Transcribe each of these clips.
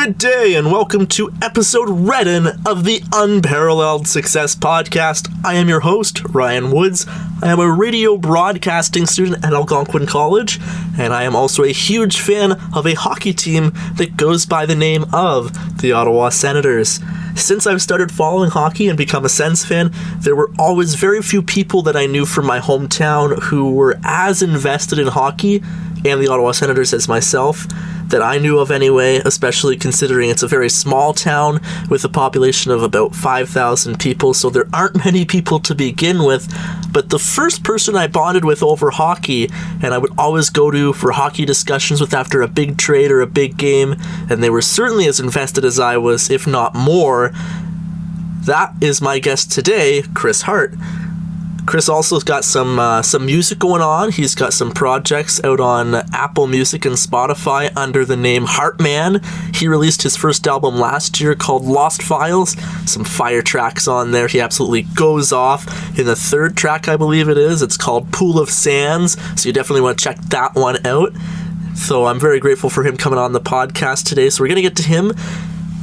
Good day and welcome to episode Redden of the Unparalleled Success Podcast. I am your host, Ryan Woods. I am a radio broadcasting student at Algonquin College, and I am also a huge fan of a hockey team that goes by the name of the Ottawa Senators. Since I've started following hockey and become a Sens fan, there were always very few people that I knew from my hometown who were as invested in hockey and the Ottawa Senators as myself, that I knew of anyway, especially considering it's a very small town with a population of about 5,000 people, so there aren't many people to begin with. But the first person I bonded with over hockey, and I would always go to for hockey discussions with after a big trade or a big game, and they were certainly as invested as I was, if not more, that is my guest today, Chris Hart. Chris also got some music going on. He's got some projects out on Apple Music and Spotify under the name Hartman. He released his first album last year called Lost Files. Some fire tracks on there. He absolutely goes off. In the third track, I believe it is, it's called Pool of Sands, so you definitely want to check that one out. So I'm very grateful for him coming on the podcast today. So we're going to get to him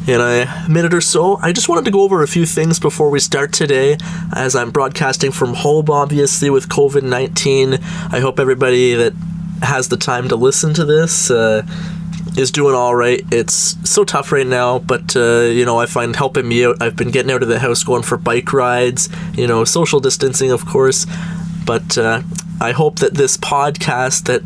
in a minute or so. I just wanted to go over a few things before we start today, as I'm broadcasting from home, obviously, with COVID-19. I hope everybody that has the time to listen to this is doing all right. It's so tough right now, but, I find helping me out. I've been getting out of the house, going for bike rides, social distancing, of course, but I hope that this podcast that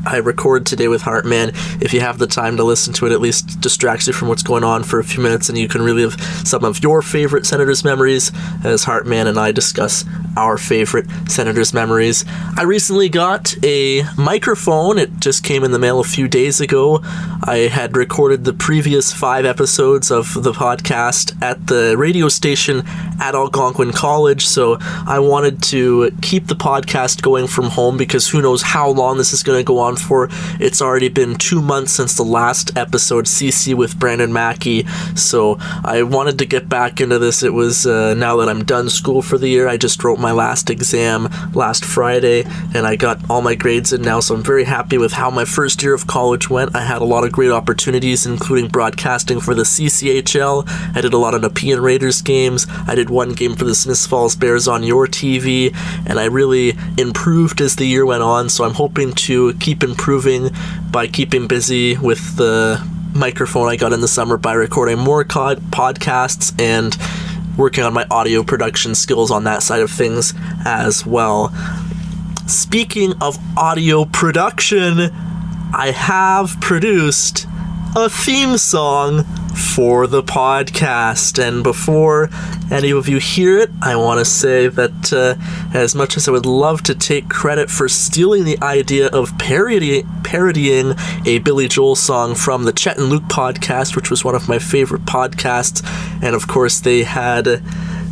I record today with Hartman, if you have the time to listen to it, at least distracts you from what's going on for a few minutes, and you can relive some of your favorite Senators memories as Hartman and I discuss our favorite Senators memories. I recently got a microphone. It just came in the mail a few days ago. I had recorded the previous 5 episodes of the podcast at the radio station at Algonquin College, so I wanted to keep the podcast going from home because who knows how long this is going to go on for. It's already been 2 months since the last episode, CC with Brandon Mackey, so I wanted to get back into this. It was now that I'm done school for the year. I just wrote my last exam last Friday and I got all my grades in now, so I'm very happy with how my first year of college went. I had a lot of great opportunities, including broadcasting for the CCHL. I did a lot of Nepean Raiders games. I did one game for the Smiths Falls Bears on your TV, and I really improved as the year went on, so I'm hoping to keep improving by keeping busy with the microphone I got in the summer by recording more podcasts and working on my audio production skills on that side of things as well. Speaking of audio production, I have produced a theme song for the podcast, and before any of you hear it, I want to say that as much as I would love to take credit for stealing the idea of parodying a Billy Joel song from the Chet and Luke podcast, which was one of my favorite podcasts, and of course they had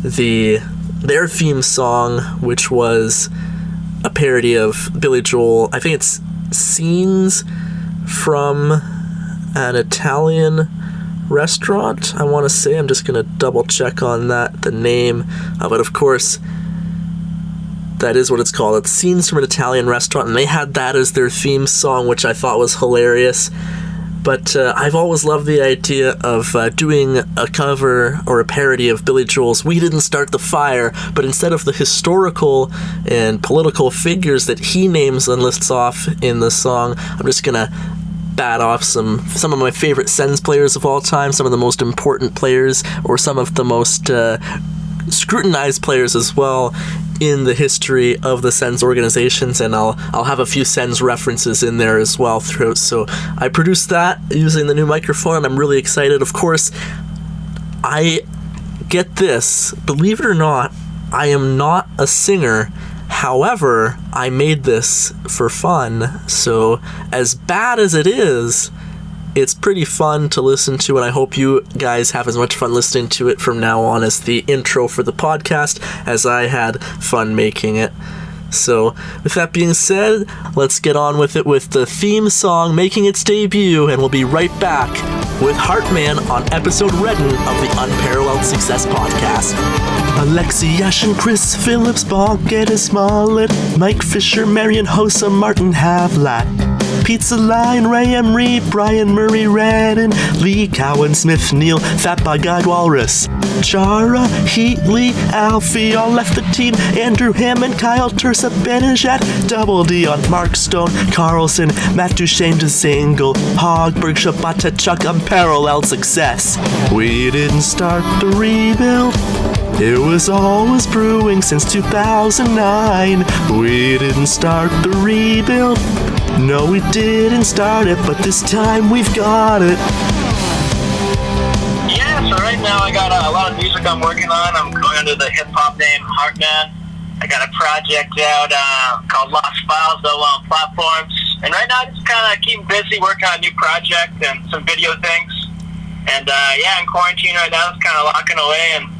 their theme song, which was a parody of Billy Joel. I think it's Scenes from an Italian restaurant, I want to say. I'm just going to double check on that, the name of it. Of course, that is what it's called. It's Scenes from an Italian Restaurant, and they had that as their theme song, which I thought was hilarious. But I've always loved the idea of doing a cover or a parody of Billy Joel's We Didn't Start the Fire, but instead of the historical and political figures that he names and lists off in the song, I'm just going to bat off some of my favorite Sens players of all time, some of the most important players, or some of the most scrutinized players as well in the history of the Sens organizations, and I'll have a few Sens references in there as well throughout. So I produced that using the new microphone, and I'm really excited. Of course, I get this, believe it or not, I am not a singer. However, I made this for fun, so as bad as it is, it's pretty fun to listen to, and I hope you guys have as much fun listening to it from now on as the intro for the podcast as I had fun making it. So, with that being said, let's get on with it with the theme song making its debut, and we'll be right back with Hartman on episode Redden of the Unparalleled Success Podcast. Alexi Yashin, Chris Phillips, Ball, Geddes Smollett, Mike Fisher, Marion Hossa, Martin Havlat, Pizza Line, Ray Emery, Brian Murray, Redden, Lee Cowan, Smith, Neal, Fat By Guide Walrus, Chara, Heatley, Alfie all left the team. Andrew Hammond, Kyle Tursa, Benajat, Double D on Mark Stone, Carlson, Matt Duchesne to single, Hogberg, Shabata, Chuck, Unparalleled Success. We didn't start the rebuild. It was always brewing since 2009. We didn't start the rebuild. No, we didn't start it, but this time we've got it. Yeah, so right now I got a lot of music I'm working on. I'm going under the hip-hop name Hartman. I got a project out called Lost Files, though, on platforms. And right now I just kind of keep busy working on a new project and some video things. And yeah, in quarantine right now, it's kind of locking away. And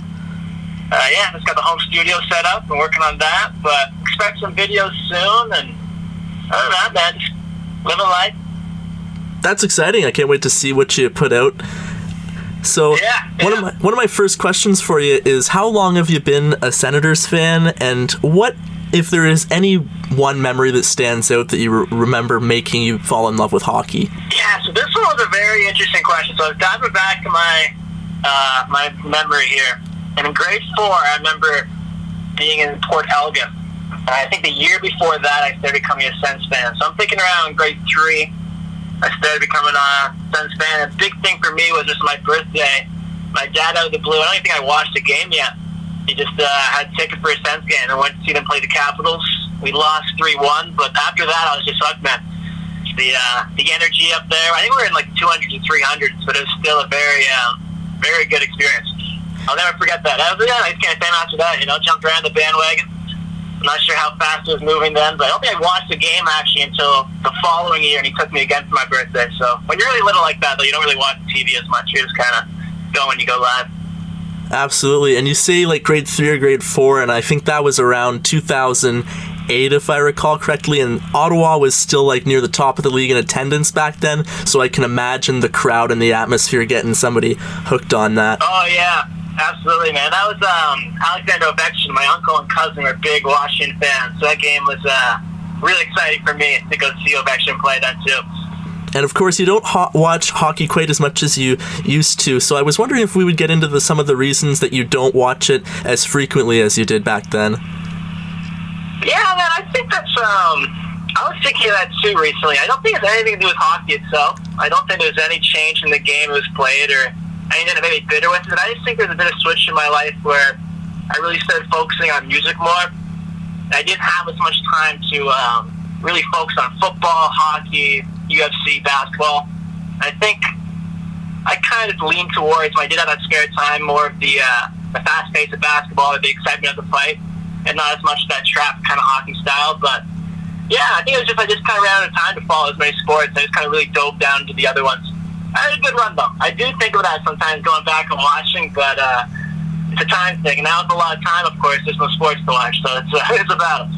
yeah, just got the home studio set up and working on that. But expect some videos soon. And other than that, man, just living life. That's exciting. I can't wait to see what you put out. So yeah. One of my first questions for you is, how long have you been a Senators fan, and what, if there is any one memory that stands out that you remember making you fall in love with hockey? Yeah, so this one was a very interesting question. So I was diving back to my memory here. And in grade 4, I remember being in Port Elgin. I think the year before that, I started becoming a Sens fan. So I'm thinking around grade 3, I started becoming a Sens fan. And a big thing for me was just my birthday. My dad, out of the blue, I don't even think I watched the game yet. He just had a ticket for a Sens game and went to see them play the Capitals. We lost 3-1, but after that, I was just hooked, man. The energy up there. I think we were in like 200s and 300s, but it was still a very, very good experience. I'll never forget that. I just can't stand after that, jumped around the bandwagon. I'm not sure how fast it was moving then, but I don't think I watched the game actually until the following year, and he took me again for my birthday. So when you're really little like that, though, you don't really watch TV as much. You just kind of go when you go live. Absolutely. And you say like grade 3 or grade 4, and I think that was around 2008, if I recall correctly, and Ottawa was still like near the top of the league in attendance back then, so I can imagine the crowd and the atmosphere getting somebody hooked on that. Oh, yeah. Absolutely, man. That was Alexander Ovechkin. My uncle and cousin were big Washington fans, so that game was really exciting for me to go see Ovechkin play then, too. And of course, you don't watch hockey quite as much as you used to, so I was wondering if we would get into some of the reasons that you don't watch it as frequently as you did back then. Yeah, man, I think that's, I was thinking of that too recently. I don't think it's anything to do with hockey itself. I don't think there's any change in the game it was played or anything that made me bitter with it. I just think there's a bit of switch in my life where I really started focusing on music more. I didn't have as much time to really focus on football, hockey, UFC, basketball. I think I kind of leaned towards, when I did have that spare time, more of the fast pace of basketball, the excitement of the fight, and not as much that trap kind of hockey style. But yeah, I think it was I just kind of ran out of time to follow as many sports. I just kind of really dove down into the other ones. I had a good run, though. I do think of that sometimes, going back and watching, but it's a time thing. And now with a lot of time, of course, there's no sports to watch, so it's a battle.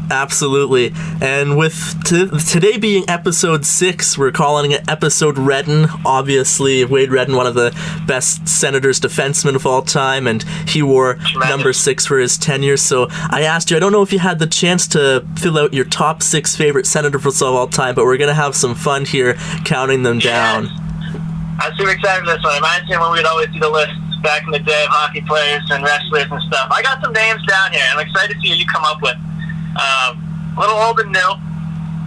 Absolutely. And with today being episode 6, we're calling it episode Redden. Obviously, Wade Redden, one of the best Senators defensemen of all time, and he wore number 6 for his tenure. So I asked you, I don't know if you had the chance to fill out your top 6 favorite Senators of all time, but we're going to have some fun here counting them down. I'm super excited for this one. It reminds me of when we'd always do the lists back in the day of hockey players and wrestlers and stuff. I got some names down here, and I'm excited to see what you come up with. A little old and new,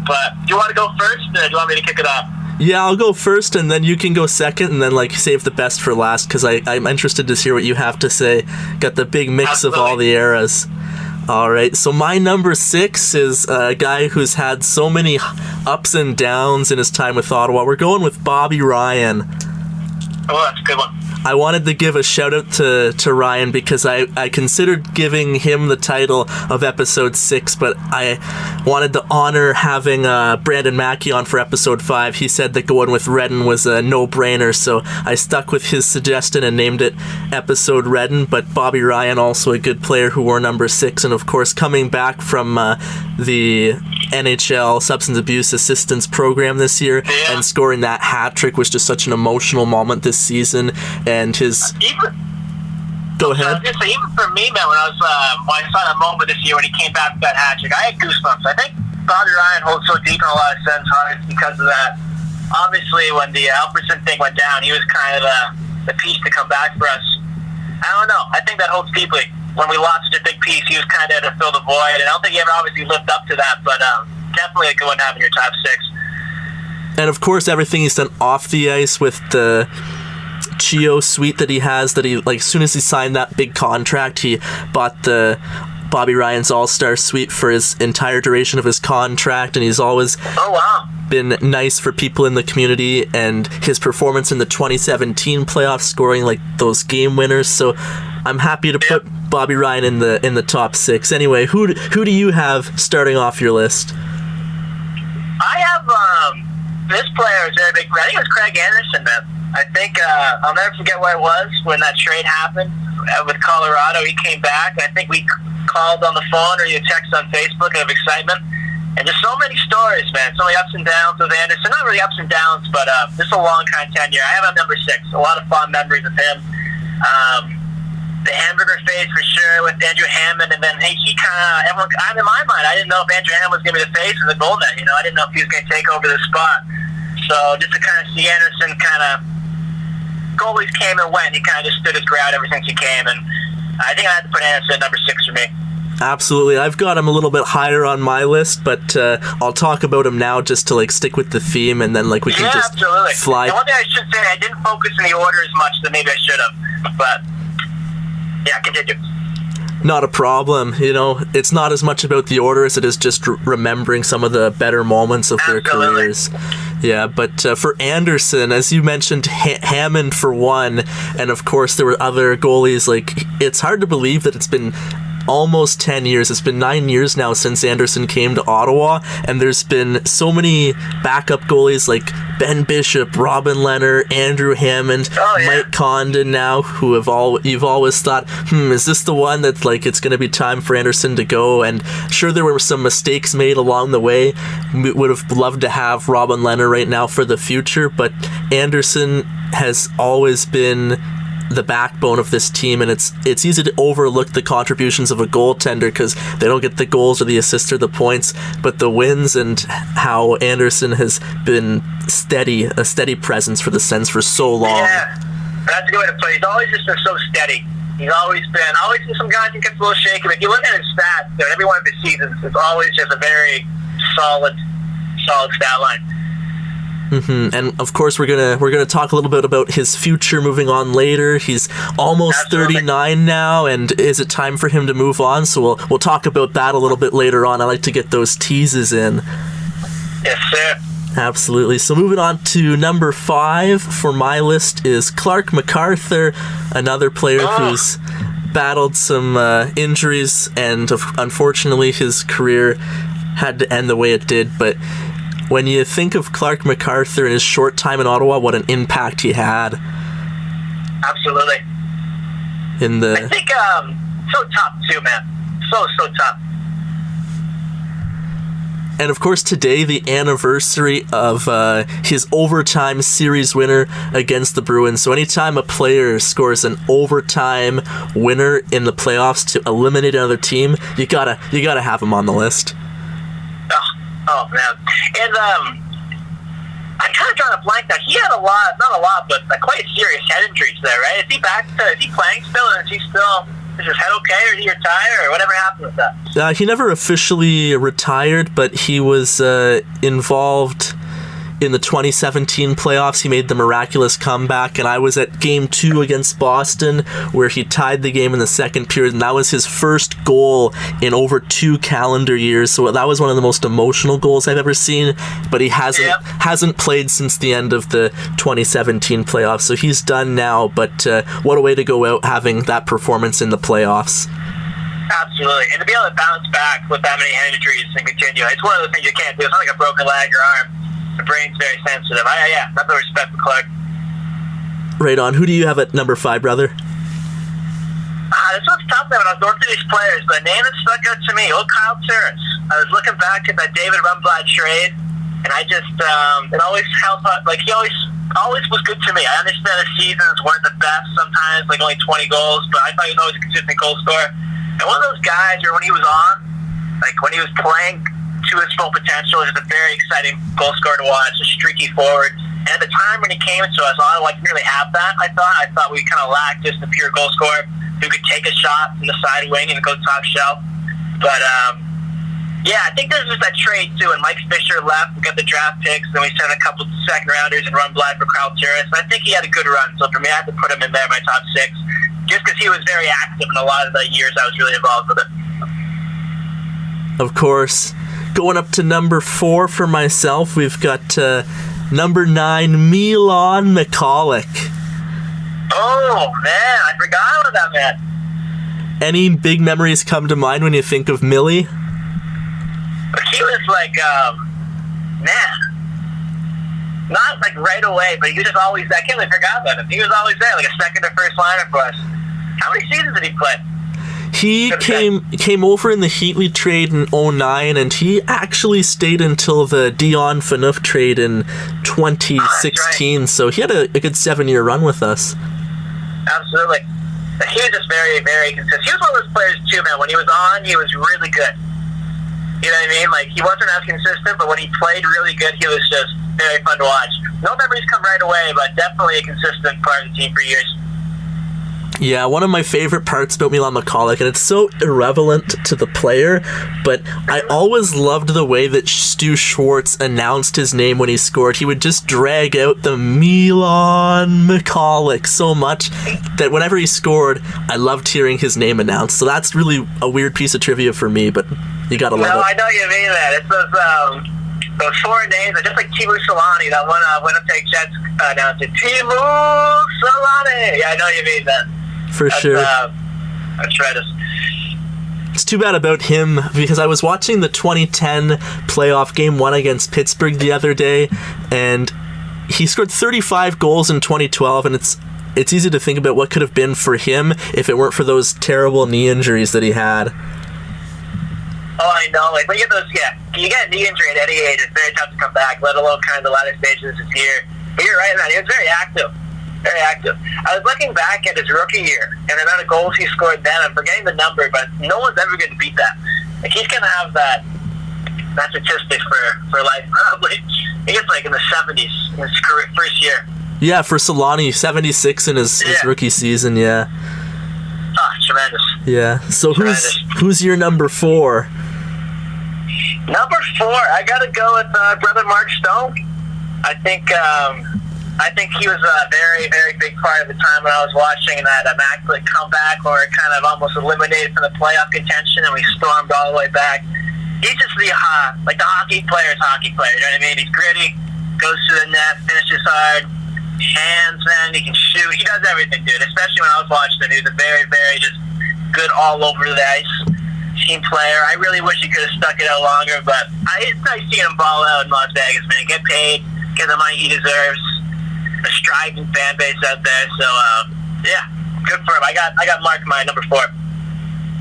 but do you want to go first, or do you want me to kick it off? Yeah, I'll go first, and then you can go second, and then save the best for last, because I'm interested to hear what you have to say. Got the big mix Absolutely. Of all the eras. All right, so my number 6 is a guy who's had so many ups and downs in his time with Ottawa. We're going with Bobby Ryan. Oh, that's a good one. I wanted to give a shout out to Ryan because I considered giving him the title of episode 6, but I wanted to honor having Brandon Mackey on for episode 5. He said that going with Redden was a no-brainer, so I stuck with his suggestion and named it episode Redden. But Bobby Ryan, also a good player who wore number 6, and of course coming back from the NHL substance abuse assistance program this year, and scoring that hat trick was just such an emotional moment this season. And his go ahead. I was gonna say, even for me, man, when I saw that moment this year when he came back with that hat trick, I had goosebumps. I think Bobby Ryan holds so deep in a lot of Sens hearts because of that. Obviously, when the Alfredson thing went down, he was kind of the piece to come back for us. I don't know. I think that holds deeply. When we lost such a big piece, he was kind of to fill the void, and I don't think he ever obviously lived up to that, but definitely a good one to have in your top six. And of course, everything he's done off the ice with the Chio suite that he has, that he, like, as soon as he signed that big contract, he bought the Bobby Ryan's All-Star suite for his entire duration of his contract, and he's always been nice for people in the community, and his performance in the 2017 playoffs, scoring like those game winners. So I'm happy to put Bobby Ryan in the top six. Anyway, who do you have starting off your list? I have this player is very big. I think it was Craig Anderson, man. I think I'll never forget where it was when that trade happened with Colorado. He came back. I think we called on the phone or you text on Facebook of excitement. And just so many stories, man. So many ups and downs with Anderson. Not really ups and downs, but just a long kind of tenure. I have him number 6. A lot of fond memories of him. The hamburger phase for sure with Andrew Hammond, and then he kind of, everyone, in my mind, I didn't know if Andrew Hammond was going to be the face of the goal net. You know, I didn't know if he was going to take over the spot. So just to kind of see Anderson kind of, goalies came and went. He kind of just stood his ground ever since he came, and I think I had to put Anderson at number 6 for me. Absolutely. I've got him a little bit higher on my list, but I'll talk about him now just to like stick with the theme, and then like we can just fly. And one thing I should say, I didn't focus in the order as much as maybe I should have, but yeah, continue. Not a problem. You know, it's not as much about the order as it is just remembering some of the better moments of their careers. Yeah, but for Anderson, as you mentioned, Hammond for one, and of course there were other goalies. Like, it's hard to believe that it's been almost 10 years. It's been 9 years now since Anderson came to Ottawa, and there's been so many backup goalies like Ben Bishop, Robin Leonard, Andrew Hammond, Mike Condon now, who you've always thought, is this the one that's like it's going to be time for Anderson to go? And sure, there were some mistakes made along the way. We would have loved to have Robin Leonard right now for the future, but Anderson has always been the backbone of this team, and it's easy to overlook the contributions of a goaltender because they don't get the goals or the assists or the points, but the wins and how Anderson has been a steady presence for the Sens for so long. Yeah, that's a good way to put it. He's always just been so steady. He's always been some guys he gets a little shaky, but if you look at his stats, every one of his seasons, it's always just a very solid stat line. Mm-hmm. And of course, we're gonna talk a little bit about his future moving on later. He's almost 39 now, and is it time for him to move on? So we'll talk about that a little bit later on. I like to get those teases in. Yes, sir. Absolutely. So moving on to number 5 for my list is Clark MacArthur, another player who's battled some injuries, and unfortunately his career had to end the way it did. But when you think of Clark MacArthur in his short time in Ottawa, what an impact he had. Absolutely. I think so tough too, man. So tough. And of course today, the anniversary of his overtime series winner against the Bruins. So anytime a player scores an overtime winner in the playoffs to eliminate another team, you gotta have him on the list. Oh man, and I kind of drawing a blank now. He had not a lot, but quite serious head injuries there, right? Is he playing still, or is his head okay, or did he retire, or whatever happened with that? He never officially retired, but he was involved in the 2017 playoffs. He made the miraculous comeback, and I was at Game 2 against Boston, where he tied the game in the second period, and that was his first goal in over 2 calendar years. So that was one of the most emotional goals I've ever seen. But he hasn't played since the end of the 2017 playoffs, so he's done now. But what a way to go out having that performance in the playoffs. Absolutely, and to be able to bounce back with that many hand injuries and continue, it's one of those things you can't do. It's not like a broken leg or arm. The brain's very sensitive. Nothing respect for Clark. Right on. Who do you have at number 5, brother? This one's tough, man. When I was going through these players, but a name that stuck out to me, old Kyle Turris. I was looking back at that David Rundblad trade, and I just, it always helped, like, he always was good to me. I understand the seasons weren't the best sometimes, like only 20 goals, but I thought he was always a consistent goal scorer. And one of those guys, or when he was on, like when he was playing to his full potential. He's a very exciting goal scorer to watch, a streaky forward. And at the time when he came to us, I didn't really have that, I thought we kind of lacked just a pure goal scorer who could take a shot from the side wing and go top shelf. But, yeah, I think there's just that trade, too. When Mike Fisher left, we got the draft picks, then we sent a couple second-rounders and Rundblad for Kyle Turris. I think he had a good run, so for me, I had to put him in there, my top 6, just because he was very active in a lot of the years I was really involved with it. Of course. Going up to number 4 for myself, we've got number 9, Milan Michalek. Oh, man, I forgot about that, man. Any big memories come to mind when you think of Millie? He was like, man, not like right away, but he was just always, I can't believe I forgot about him. He was always there, like a second or first liner for us. How many seasons did he play? He came over in the Heatley trade in 2009, and he actually stayed until the Dion Phaneuf trade in 2016, so he had a good 7-year run with us. Absolutely. He was just very, very consistent. He was one of those players, too, man. When he was on, he was really good. You know what I mean? Like, he wasn't as consistent, but when he played really good, he was just very fun to watch. No memories come right away, but definitely a consistent part of the team for years. Yeah, one of my favorite parts about Milan Michalek, and it's so irrelevant to the player, but I always loved the way that Stu Schwartz announced his name when he scored. He would just drag out the Milan Michalek so much that whenever he scored, I loved hearing his name announced. So that's really a weird piece of trivia for me, but you gotta love it. No, I know you mean that. It's those foreign names, just like Timu Solani, that one Winnipeg Jets announced it. Timu Solani! Yeah, I know you mean that. For sure. That's tremendous. It's too bad about him, because I was watching the 2010 playoff game 1 against Pittsburgh the other day, and he scored 35 goals in 2012, and it's easy to think about what could have been for him if it weren't for those terrible knee injuries that he had. Oh, I know. Like, when you get those, you get a knee injury at any age, it's very tough to come back, let alone kind of the latter stages this year. But you're right, man. He was very active. Very active. I was looking back at his rookie year and the amount of goals he scored then. I'm forgetting the number, but no one's ever going to beat that. Like, he's going to have that statistic for life, probably. He gets like in the 70s in his first year. Yeah, for Solani, 76 in his rookie season, yeah. Oh, tremendous. Yeah. So who's your number 4? Number 4, I got to go with brother Mark Stone. I think he was a very, very big part of the time when I was watching that immaculate comeback where it kind of almost eliminated from the playoff contention and we stormed all the way back. He's just the hockey player's hockey player, you know what I mean? He's gritty, goes to the net, finishes hard, hands, man, he can shoot. He does everything, dude, especially when I was watching him. He was a very, very just good all over the ice team player. I really wish he could have stuck it out longer, but it's nice seeing him ball out in Las Vegas, man. Get paid, get the money he deserves. A striving fan base out there, so yeah, good for him. I got Mark my number 4.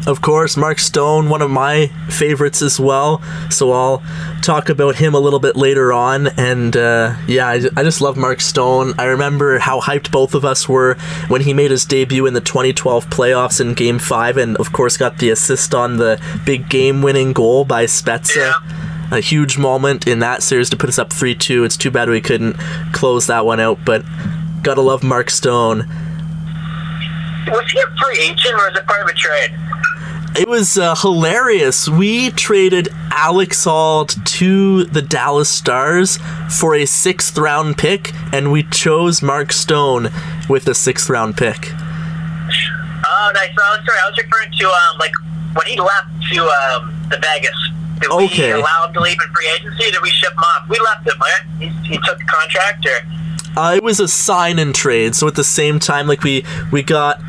Of course, Mark Stone, one of my favorites as well, so I'll talk about him a little bit later on. And I just love Mark Stone. I remember how hyped both of us were when he made his debut in the 2012 playoffs in Game 5, and of course got the assist on the big game-winning goal by Spezza. Yeah. A huge moment in that series to put us up 3-2. It's too bad we couldn't close that one out, but gotta love Mark Stone. Was he a free agent or was it part of a trade? It was hilarious. We traded Alex Auld to the Dallas Stars for a 6th round pick, and we chose Mark Stone with a 6th round pick. Oh, nice. Oh, sorry, I was referring to like when he left to the Vegas. Did we allow him to leave in free agency, or did we ship him off? We left him, right? He took the contract, or? It was a sign and trade, so at the same time, like we got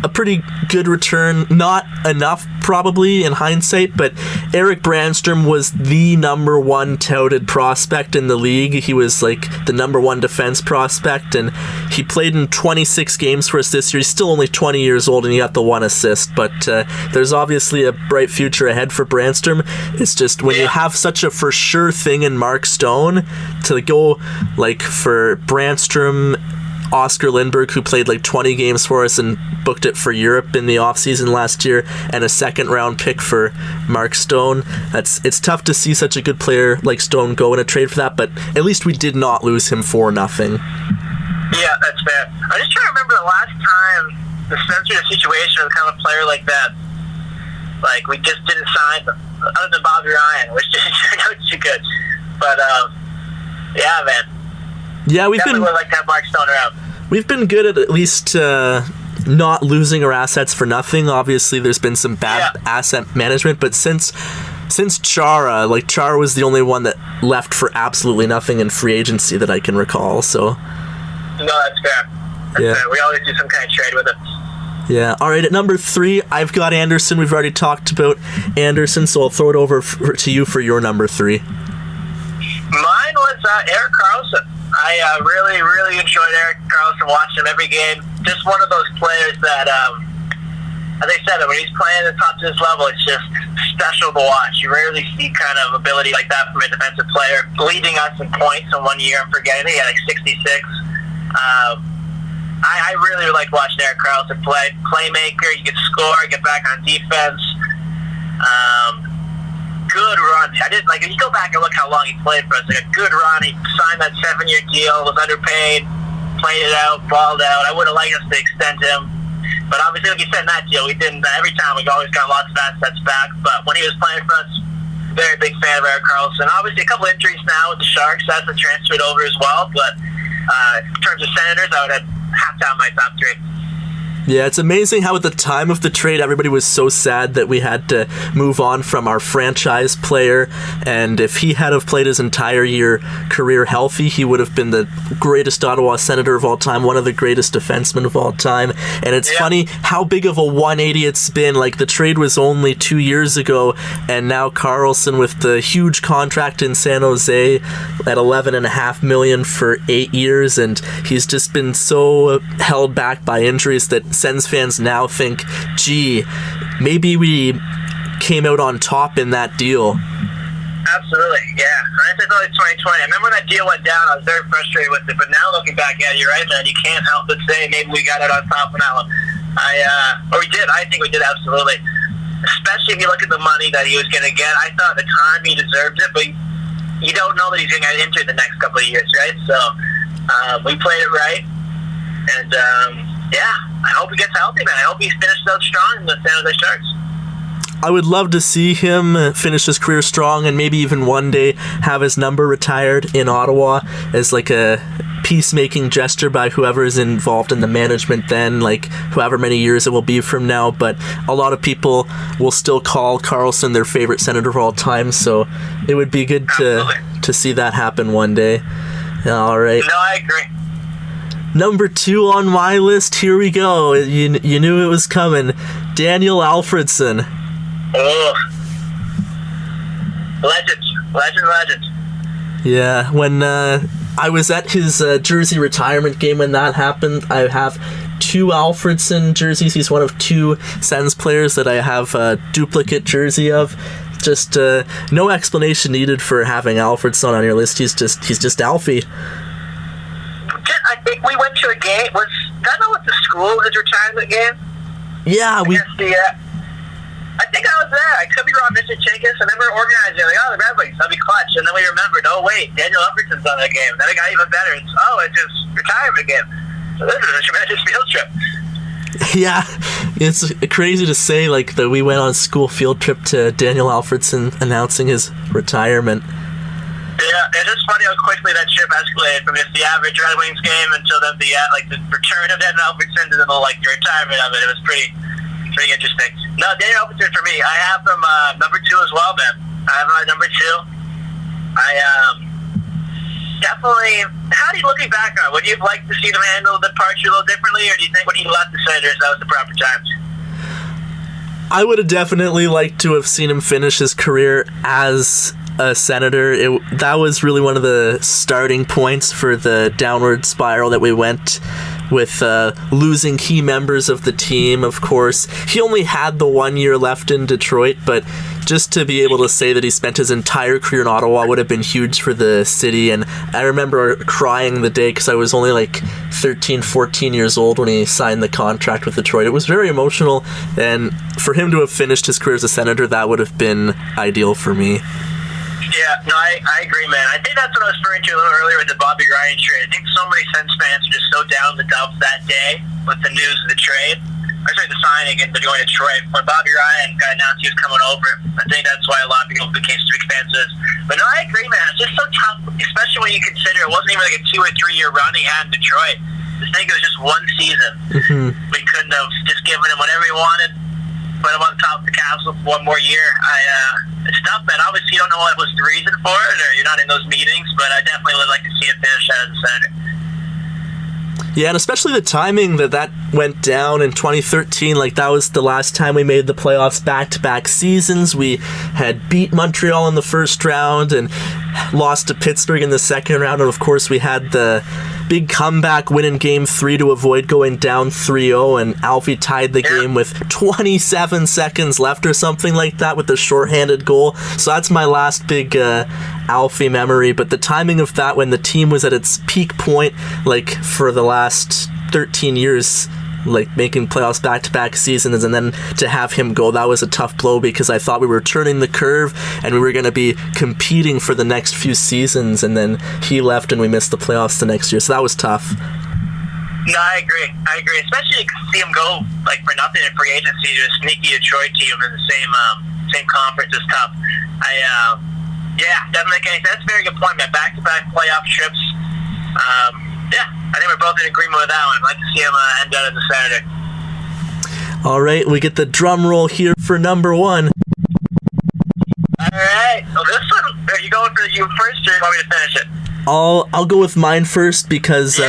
a pretty good return. Not enough, probably, in hindsight, but Eric Brandstrom was the number 1 touted prospect in the league. He was like the number 1 defense prospect, and he played in 26 games for us this year. He's still only 20 years old, and he got the 1 assist, but there's obviously a bright future ahead for Brandstrom. It's just when you have such a for sure thing in Mark Stone, to go like for Brandstrom Oscar Lindbergh, who played like 20 games for us and booked it for Europe in the offseason last year, and a second-round pick for Mark Stone. It's tough to see such a good player like Stone go in a trade for that, but at least we did not lose him for nothing. Yeah, that's fair. I'm just trying to remember the last time the Sens were in a situation with kind of a player like that. Like, we just didn't sign them, other than Bobby Ryan, which didn't turn out too good. But, yeah, man. Yeah, definitely would like to have Mark Stone around. We've been good at least not losing our assets for nothing. Obviously, there's been some bad asset management, but since Chara, like, Chara was the only one that left for absolutely nothing in free agency that I can recall, so... No, that's fair. That's fair. We always do some kind of trade with it. Yeah. All right, at number 3, I've got Anderson. We've already talked about Anderson, so I'll throw it over to you for your number 3. Mine was Erik Karlsson. I really, really enjoyed Erik Karlsson, watching him every game. Just one of those players that, as I said, when he's playing at the top of his level, it's just special to watch. You rarely see kind of ability like that from a defensive player. Leading us in points in 1 year, I'm forgetting, he had like 66. I really like watching Erik Karlsson play. Playmaker, you can score, get back on defense. Good run. If you go back and look how long he played for us, like a good run. He signed that 7-year deal, was underpaid, played it out, balled out. I would have liked us to extend him. But obviously, like you said in that deal, we didn't. Every time we've always got lots of assets back. But when he was playing for us, very big fan of Erik Karlsson. Obviously, a couple injuries now with the Sharks. That's transferred over as well. But in terms of Senators, I would have to have my top 3. Yeah, it's amazing how at the time of the trade, everybody was so sad that we had to move on from our franchise player, and if he had have played his entire career healthy, he would have been the greatest Ottawa Senator of all time, one of the greatest defensemen of all time. And it's funny how big of a 180 it's been. Like, the trade was only 2 years ago, and now Karlsson with the huge contract in San Jose at $11.5 million for 8 years, and he's just been so held back by injuries that Sens fans now think, gee, maybe we came out on top in that deal. Absolutely, yeah. I think it's 2020. I remember when that deal went down, I was very frustrated with it, but now looking back at it, you're right, man, you can't help but say maybe we got it on top on that one. We did. I think we did, absolutely. Especially if you look at the money that he was going to get. I thought at the time he deserved it, but you don't know that he's going to get injured the next couple of years, right? So we played it right, and I hope he gets healthy, man. I hope he's finished out strong in the San Jose Sharks. I would love to see him finish his career strong and maybe even one day have his number retired in Ottawa as like a peacemaking gesture by whoever is involved in the management then, like however many years it will be from now. But a lot of people will still call Karlsson their favorite Senator of all time, so it would be good to see that happen one day. All right. No, I agree. Number 2 on my list, here we go. You knew it was coming. Daniel Alfredsson. Oh. Legend. Yeah, when I was at his jersey retirement game when that happened, I have 2 Alfredsson jerseys. He's one of 2 Sens players that I have a duplicate jersey of. Just no explanation needed for having Alfredsson on your list. He's just Alfie. I think we went to a game. Was that not what the school, his retirement game? Yeah, I think I was there. I could be wrong, Mr. Chinkis. I remember organizing, like, the Red Wings, that'll be clutch. And then we remembered, oh, wait, Daniel Alfredsson's on that game. Then it got even better. It's his retirement game. So this is a tremendous field trip. Yeah, it's crazy to say, like, that we went on a school field trip to Daniel Alfredsson announcing his retirement. Yeah, it's just funny how quickly that trip escalated from just the average Red Wings game until then the return of Daniel Alfredsson to the retirement of it. It was pretty interesting. No, Daniel Alfredsson for me. I have him number 2 as well, man. I have him at number 2. I definitely. How do you looking back on? Would you have liked to see them handle the departure a little differently, or do you think when he left the Senators that was the proper time? I would have definitely liked to have seen him finish his career as a Senator. That was really one of the starting points for the downward spiral that we went with losing key members of the team, of course. He only had the 1 year left in Detroit, but just to be able to say that he spent his entire career in Ottawa would have been huge for the city. And I remember crying the day, because I was only like 13, 14 years old when he signed the contract with Detroit. It was very emotional, and for him to have finished his career as a Senator, that would have been ideal for me. Yeah, no, I agree, man. I think that's what I was referring to a little earlier with the Bobby Ryan trade. I think so many Sens fans are just so down the dumps that day with the news of the trade. The signing and going to Detroit. When Bobby Ryan got announced he was coming over, I think that's why a lot of people became so expensive. But no, I agree, man. It's just so tough, especially when you consider it wasn't even like a 2 or 3 year run he had in Detroit. I think it was just one season. Mm-hmm. We couldn't have just given him whatever he wanted, put him on top of the castle for one more year. It's tough, man. Obviously, you don't know what was the reason for it, or you're not in those meetings, but I definitely would like to see it finish as a Senator. Yeah, and especially the timing that went down in 2013. Like, that was the last time we made the playoffs back-to-back seasons. We had beat Montreal in the first round and lost to Pittsburgh in the second round. And, of course, we had the big comeback win in Game 3 to avoid going down 3-0. And Alfie tied the game with 27 seconds left or something like that with a shorthanded goal. So that's my last big Alfie memory. But the timing of that, when the team was at its peak point, like, for the last 13 years, like, making playoffs back-to-back seasons, and then to have him go, that was a tough blow, because I thought we were turning the curve and we were going to be competing for the next few seasons, and then he left and we missed the playoffs the next year, so that was tough. No, I agree. Especially to see him go like for nothing in free agency to a sneaky Detroit team in the same conference is tough. Doesn't make any sense. That's a very good point, man. Back-to-back playoff trips. I think we're both in agreement with that one. I'd like to see him end out as a Senator. All right, we get the drum roll here for number one. All right. Well, this one, are you going for you first, or you want me to finish it? I'll go with mine first, because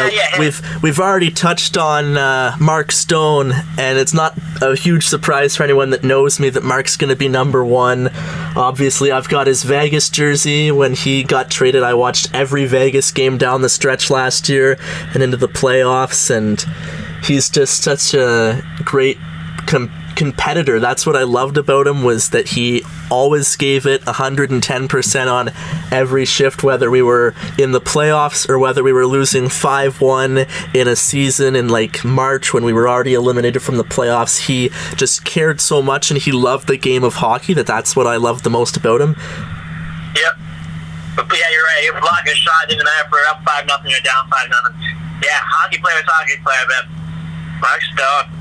we've already touched on Mark Stone, and it's not a huge surprise for anyone that knows me that Mark's going to be number one. Obviously, I've got his Vegas jersey. When he got traded, I watched every Vegas game down the stretch last year and into the playoffs, and he's just such a great competitor. That's what I loved about him, was that he always gave it 110% on every shift, whether we were in the playoffs or whether we were losing 5-1 in a season in like March when we were already eliminated from the playoffs. He just cared so much, and he loved the game of hockey. That's what I loved the most about him. Yep. But yeah, you're right. He was blocking a shot, didn't matter if we're up 5-0 or down 5-0. Yeah, hockey player is hockey player, man. Mark Stone.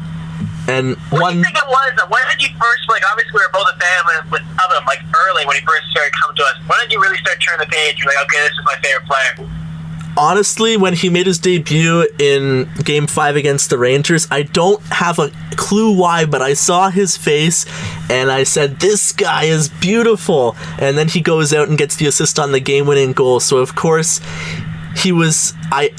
And what do you think it was? When did you first, like, obviously we were both a fan of him, like, early when he first started coming to us. When did you really start turning the page? You're like, okay, this is my favorite player. Honestly, when he made his debut in Game 5 against the Rangers, I don't have a clue why, but I saw his face, and I said, this guy is beautiful. And then he goes out and gets the assist on the game-winning goal. So, of course, I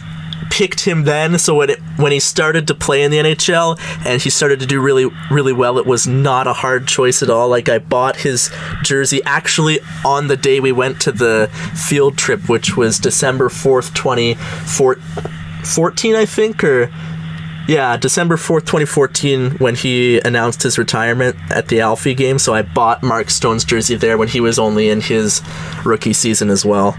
picked him then, so when he started to play in the NHL and he started to do really, really well, it was not a hard choice at all. Like, I bought his jersey actually on the day we went to the field trip, which was December 4th, 2014, I think, December 4th, 2014, when he announced his retirement at the Alfie game, so I bought Mark Stone's jersey there when he was only in his rookie season as well.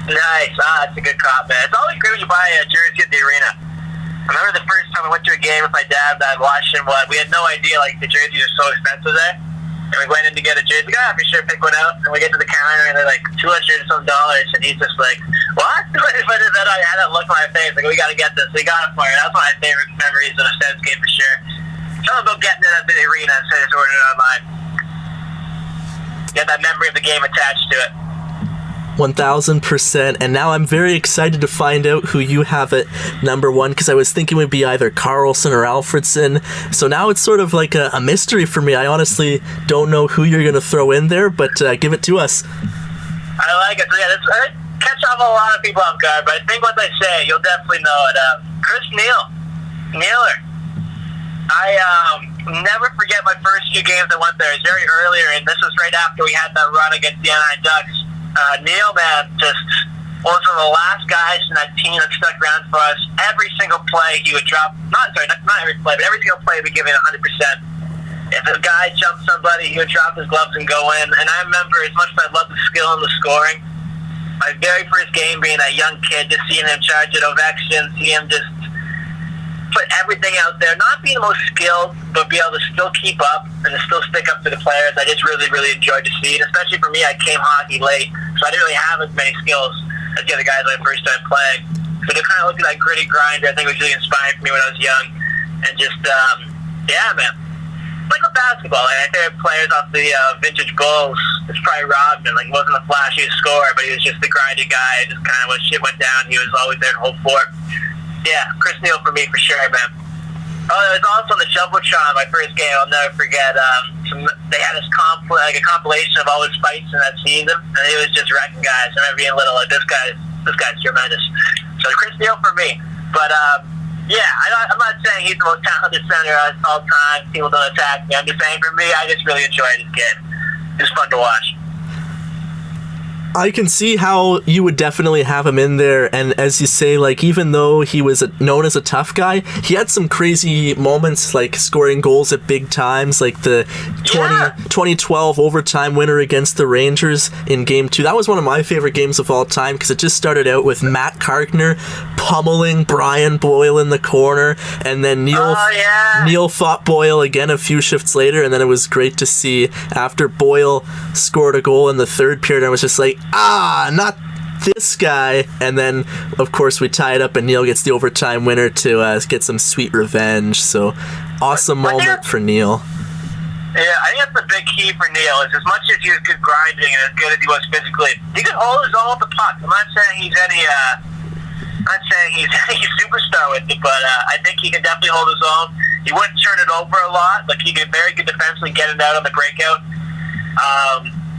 Nice. That's a good cop, man. It's always great when you buy a jersey at the arena. I remember the first time I went to a game with my dad that I watched him, we had no idea, like, the jerseys are so expensive there. And we went in to get a jersey. For sure, pick one out. And we get to the counter, and they're like $200 and some dollars. And he's just like, what? But then I had that look on my face, like, we got to get this. We got it for you. That's one of my favorite memories of a Sens game for sure. Something about getting it at the arena instead of ordering it online. Get that memory of the game attached to it. 1000%, and now I'm very excited to find out who you have at number one, because I was thinking it would be either Carlson or Alfredson, so now it's sort of like a mystery for me. I honestly don't know who you're going to throw in there, but give it to us. I like it. So yeah, I catch off a lot of people off guard, but I think once I say it, you'll definitely know it. Chris Nealer. I never forget my first few games I went there. It was very earlier, and this was right after we had that run against the Anaheim Ducks. Neil, man, just was one of the last guys in that team that stuck around for us. Every single play he would drop, not every play, but every single play he would give it 100%. If a guy jumped somebody, he would drop his gloves and go in. And I remember, as much as I loved the skill and the scoring, my very first game being that young kid, just seeing him charge at Ovechkin, see him just put everything out there, not being the most skilled, but be able to still keep up and to still stick up to the players. I just really, really enjoyed to see it. Especially for me, I came hockey late, so I didn't really have as many skills as the other guys when I first started playing. So to kind of look at that gritty grinder, I think was really inspiring for me when I was young. And just, yeah, man. Like with basketball, my favorite players off the vintage Bulls, it's probably Rodman. Like, he wasn't the flashiest scorer, but he was just the grinding guy. Just kind of when shit went down, he was always there to hold for it. Yeah, Chris Neal for me for sure, man. Oh, it was also on the Jumbotron, my first game. I'll never forget. They had this a compilation of all his fights in that season, and he was just wrecking guys. I remember being little, like, this guy's tremendous. So Chris Neal for me. But yeah, I'm not saying he's the most talented center of all time. People don't attack me. I'm just saying for me, I just really enjoyed his game. It was fun to watch. I can see how you would definitely have him in there, and as you say, like, even though he was known as a tough guy, he had some crazy moments, like scoring goals at big times, like the 2012 overtime winner against the Rangers in Game 2. That was one of my favorite games of all time, because it just started out with Matt Karkner pummeling Brian Boyle in the corner, and then Neil fought Boyle again a few shifts later, and then it was great to see after Boyle scored a goal in the third period. I was just like, not this guy. And then, of course, we tie it up and Neil gets the overtime winner to get some sweet revenge. So, awesome moment for Neil. Yeah, I think that's the big key for Neil, is as much as he was good grinding and as good as he was physically, he could hold his own with the puck. I'm not saying he's any superstar with it, but I think he can definitely hold his own. He wouldn't turn it over a lot, but he could very good defensively get it out on the breakout.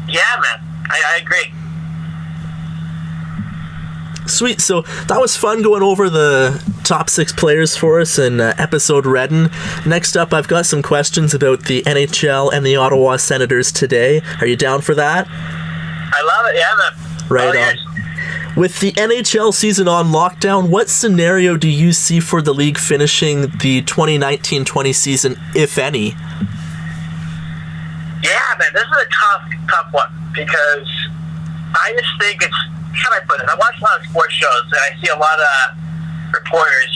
Yeah, man, I agree. Sweet. So that was fun going over the top 6 players for us in episode Redden. Next up, I've got some questions about the NHL and the Ottawa Senators today. Are you down for that? I love it. Yeah, man. Right on. With the NHL season on lockdown, what scenario do you see for the league finishing the 2019-20 season, if any? Yeah, man, this is a tough one, because I just think it's, how do I put it? I watch a lot of sports shows, and I see a lot of reporters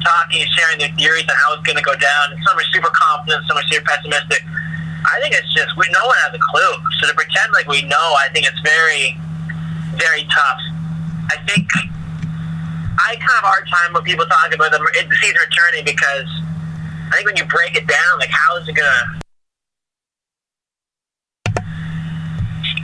talking and sharing their theories on how it's going to go down. And some are super confident, some are super pessimistic. I think it's just, no one has a clue. So to pretend like we know, I think it's very, very tough. I think I kind of have a hard time when people talk about the season returning, because I think when you break it down, like, how is it going to...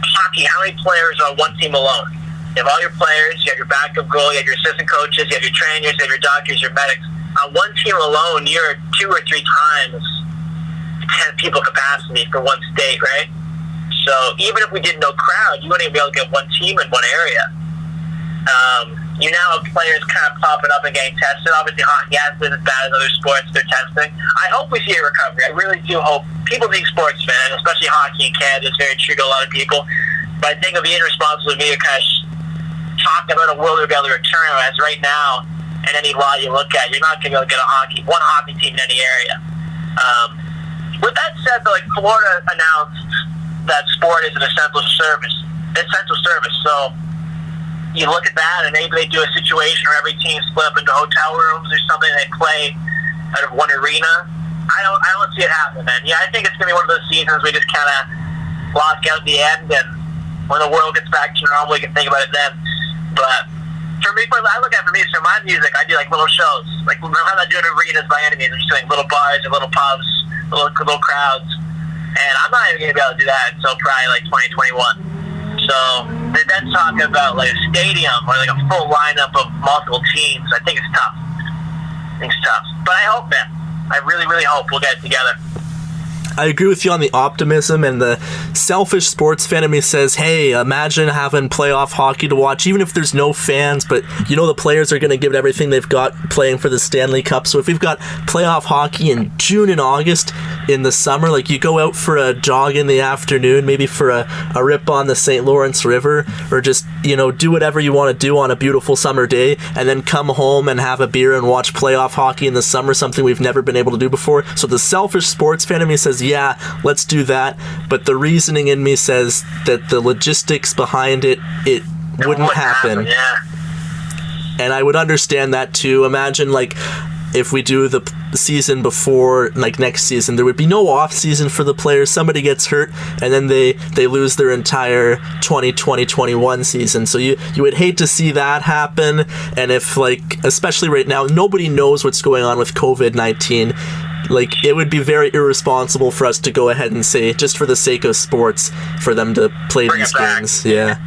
Hockey, how many players are on one team alone? You have all your players, you have your backup goal, you have your assistant coaches, you have your trainers, you have your doctors, your medics. On one team alone, you're 2 or 3 times 10 people capacity for one state, right? So even if we did no crowd, you wouldn't even be able to get one team in one area. You now have players kind of popping up and getting tested. Obviously, hockey has been as bad as other sports they're testing. I hope we see a recovery. I really do hope. People being sports fans, especially hockey in Canada, is very true to a lot of people. But I think it would be irresponsible of me to kind of talk about a world we'll be able to return, as right now, in any law you look at, you're not going to be able to get one hockey team in any area. With that said, though, like, Florida announced that sport is an essential service. So you look at that, and maybe they do a situation where every team split up into hotel rooms or something. They play out of one arena. I don't see it happening, man. Yeah, I think it's going to be one of those seasons we just kind of lock out the end, and when the world gets back to normal, we can think about it then. But for me, I look at it for me, so my music, I do like little shows. Like, I'm not doing arenas by any means. I'm just doing little bars and little pubs, little crowds. And I'm not even going to be able to do that until probably like 2021. So they've been talking about like a stadium or like a full lineup of multiple teams. I think it's tough. But I hope, man. I really, really hope we'll get it together. I agree with you on the optimism, and the selfish sports fan in me says, hey, imagine having playoff hockey to watch, even if there's no fans, but you know the players are going to give it everything they've got playing for the Stanley Cup. So if we've got playoff hockey in June and August in the summer, like you go out for a jog in the afternoon, maybe for a rip on the St. Lawrence River, or just, you know, do whatever you want to do on a beautiful summer day, and then come home and have a beer and watch playoff hockey in the summer, something we've never been able to do before. So the selfish sports fan in me says, yeah, let's do that. But the reasoning in me says that the logistics behind it wouldn't happen. Yeah. And I would understand that too. Imagine, like, if we do the season before, like next season, there would be no off season for the players. Somebody gets hurt, and then they lose their entire 2020-21 season. So you would hate to see that happen. And if, like, especially right now, nobody knows what's going on with COVID-19. Like, it would be very irresponsible for us to go ahead and say, just for the sake of sports, for them to play these games. Yeah.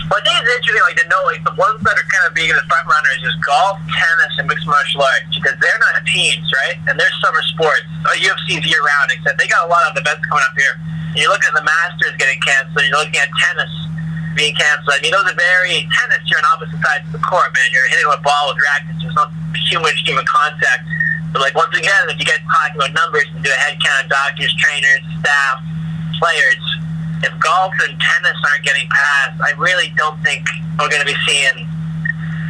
Well, I think it's interesting, like, to know, like, the ones that are kind of being the front runners is golf, tennis, and mixed martial arts, because they're not teams, right? And they're summer sports. UFC is year-round, except they got a lot of events coming up here. And you look at the Masters getting canceled, you're looking at tennis being canceled. I mean, those are tennis, you're on opposite sides of the court, man. You're hitting a ball with rackets. There's no human contact. But, like, once again, if you get talking about numbers and do a head count, doctors, trainers, staff, players, if golf and tennis aren't getting passed, I really don't think we're going to be seeing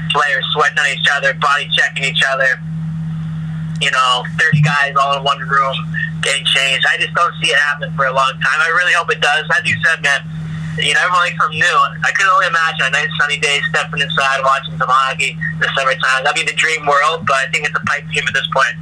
players sweating on each other, body checking each other, 30 guys all in one room getting changed. I just don't see it happening for a long time. I really hope it does. As you said, man, everyone likes something new. I could only imagine a nice sunny day stepping inside, watching some hockey in the summertime. That'd be the dream world, but I think it's a pipe dream at this point.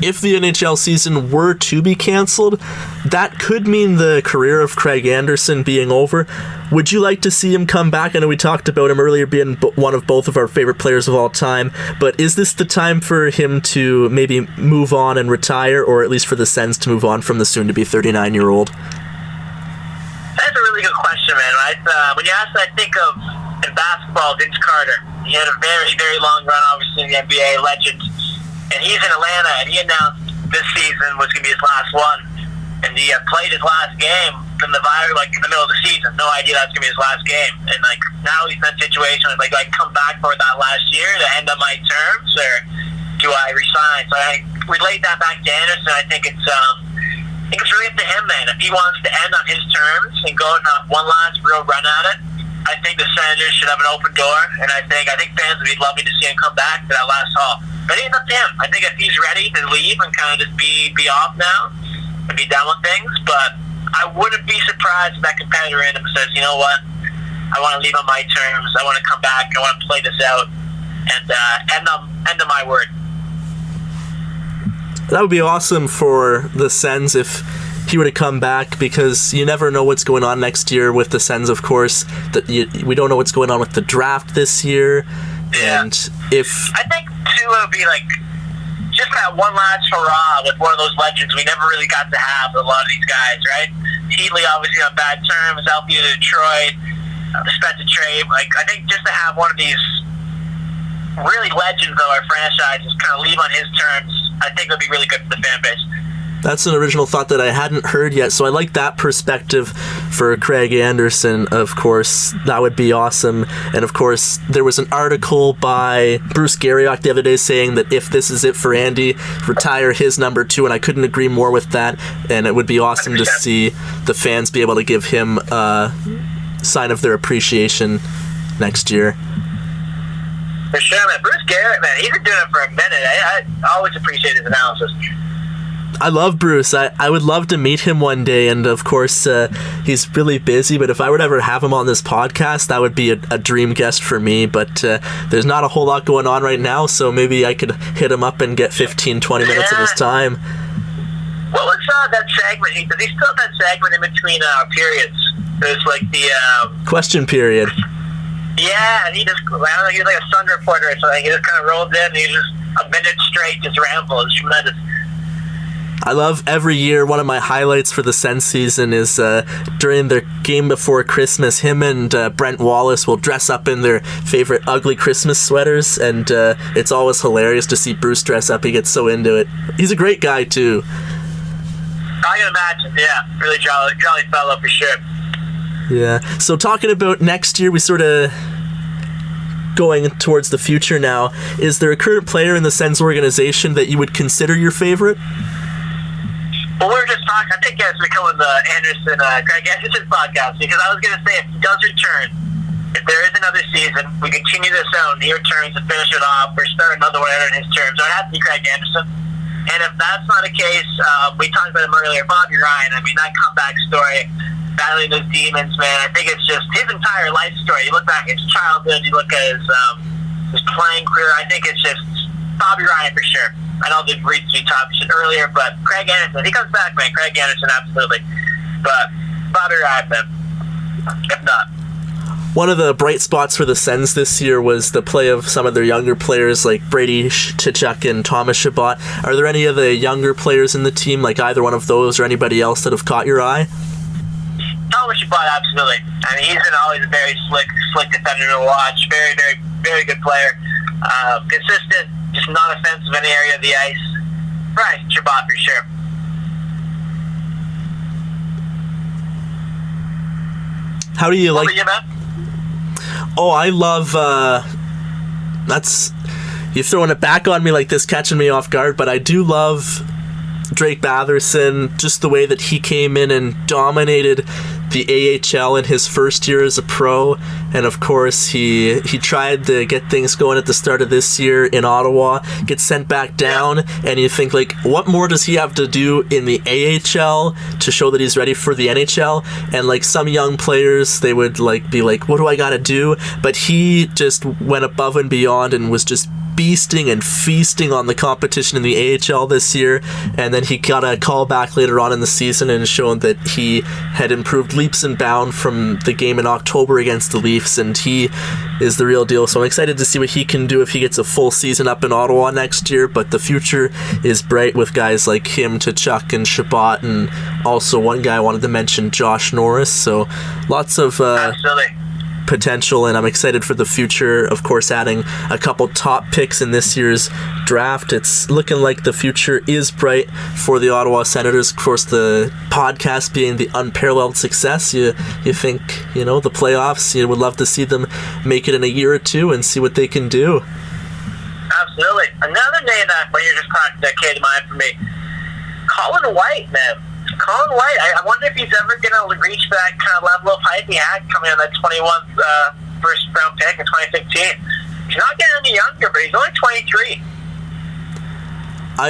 If the NHL season were to be canceled, that could mean the career of Craig Anderson being over. Would you like to see him come back? I know we talked about him earlier being one of both of our favorite players of all time, but is this the time for him to maybe move on and retire, or at least for the Sens to move on from the soon-to-be 39-year-old? That's a really good question, man. When you ask that, I think of, in basketball, Vince Carter. He had a very, very long run, obviously, in the NBA, legend. And he's in Atlanta, and he announced this season was going to be his last one. And he played his last game from the virus, like, in the middle of the season. No idea that's going to be his last game. And, like, now he's in that situation of, like, do I come back for that last year to end on my terms, or do I resign? So I relate that back to Anderson. I think it's really up to him, man. If he wants to end on his terms and go and have one last real run at it, I think the Senators should have an open door. And I think fans would be loving to see him come back to that last haul. But it's up to him. I think if he's ready to leave and kind of just be off now and be done with things, but I wouldn't be surprised if that competitor in him says, you know what, I want to leave on my terms. I want to come back. I want to play this out and end on my word. That would be awesome for the Sens if he were to come back, because you never know what's going on next year with the Sens, of course. We don't know what's going on with the draft this year. Yeah. And if I think, too, it would be like just that one last hurrah with one of those legends we never really got to have with a lot of these guys, right? Heatley obviously on bad terms, Alfie to Detroit, the Spencer trade. Like, I think just to have one of these really legends of our franchise just kind of leave on his terms, I think would be really good for the fan base. That's an original thought that I hadn't heard yet, so I like that perspective for Craig Anderson, of course. That would be awesome. And, of course, there was an article by Bruce Garriock the other day saying that if this is it for Andy, retire his number 2, and I couldn't agree more with that. And it would be awesome 100%. to see the fans be able to give him a sign of their appreciation next year. For sure, man. Bruce Garrett, man, he's been doing it for a minute. I always appreciate his analysis. I love Bruce. I would love to meet him one day, and of course he's really busy, but if I were to ever have him on this podcast, that would be a dream guest for me. But there's not a whole lot going on right now, so maybe I could hit him up and get 15-20 minutes of his time. What was that segment? Does he still have that segment in between periods? There's like the question period. Yeah, and he just, I don't know, he was like a Sun reporter or something. He just kind of rolled in and he just a minute straight just rambled. It's tremendous. I love every year. One of my highlights for the Sens season is during their game before Christmas, him and Brent Wallace will dress up in their favorite ugly Christmas sweaters, and it's always hilarious to see Bruce dress up. He gets so into it. He's a great guy too. I can imagine, yeah. Really jolly fellow for sure. Yeah. So talking about next year, we sort of going towards the future now. Is there a current player in the Sens organization that you would consider your favorite? Well, we were just talking, I think it's becoming the Craig Anderson podcast, because I was going to say, if he does return, if there is another season, we continue this out, and he returns to finish it off, or start another one in his terms, so it has to be Craig Anderson. And if that's not the case, we talked about him earlier, Bobby Ryan. I mean, that comeback story, battling those demons, man, I think it's just his entire life story. You look back at his childhood, you look at his playing career, I think it's just Bobby Ryan for sure. I know they've reached the top shit earlier, but Craig Anderson, if he comes back, man, Craig Anderson, absolutely. But Bobby Ryan, man, if not. One of the bright spots for the Sens this year was the play of some of their younger players like Brady Tkachuk and Thomas Chabot. Are there any of the younger players in the team, like either one of those or anybody else, that have caught your eye? Thomas Chabot, absolutely. I mean, he's been always a very slick defender to watch. Very, very, very good player. Consistent, just not offensive in any area of the ice. Right, Chabot for sure. How do you What like? about you, man? Oh, I love. You throwing it back on me like this, catching me off guard. But I do love Drake Batherson, just the way that he came in and dominated the AHL in his first year as a pro, and of course he tried to get things going at the start of this year in Ottawa, gets sent back down, and you think, like, what more does he have to do in the AHL to show that he's ready for the NHL? And like some young players, they would like be like, what do I gotta do? But he just went above and beyond and was just beasting and feasting on the competition in the AHL this year, and then he got a call back later on in the season and shown that he had improved leaps and bounds from the game in October against the Leafs, and he is the real deal. So I'm excited to see what he can do if he gets a full season up in Ottawa next year, but the future is bright with guys like him, Tkachuk and Chabot, and also one guy I wanted to mention, Josh Norris. So lots of potential, and I'm excited for the future. Of course, adding a couple top picks in this year's draft, it's looking like the future is bright for the Ottawa Senators. Of course, the podcast being the Unparalleled success, you think, the playoffs, you would love to see them make it in a year or two and see what they can do. Absolutely. Another name that, when you're just talking, that came to mind for me, Colin White, man. Colin White, I wonder if he's ever going to reach that kind of level of hype he had coming on that 21st first round pick in 2015. He's not getting any younger, but he's only 23.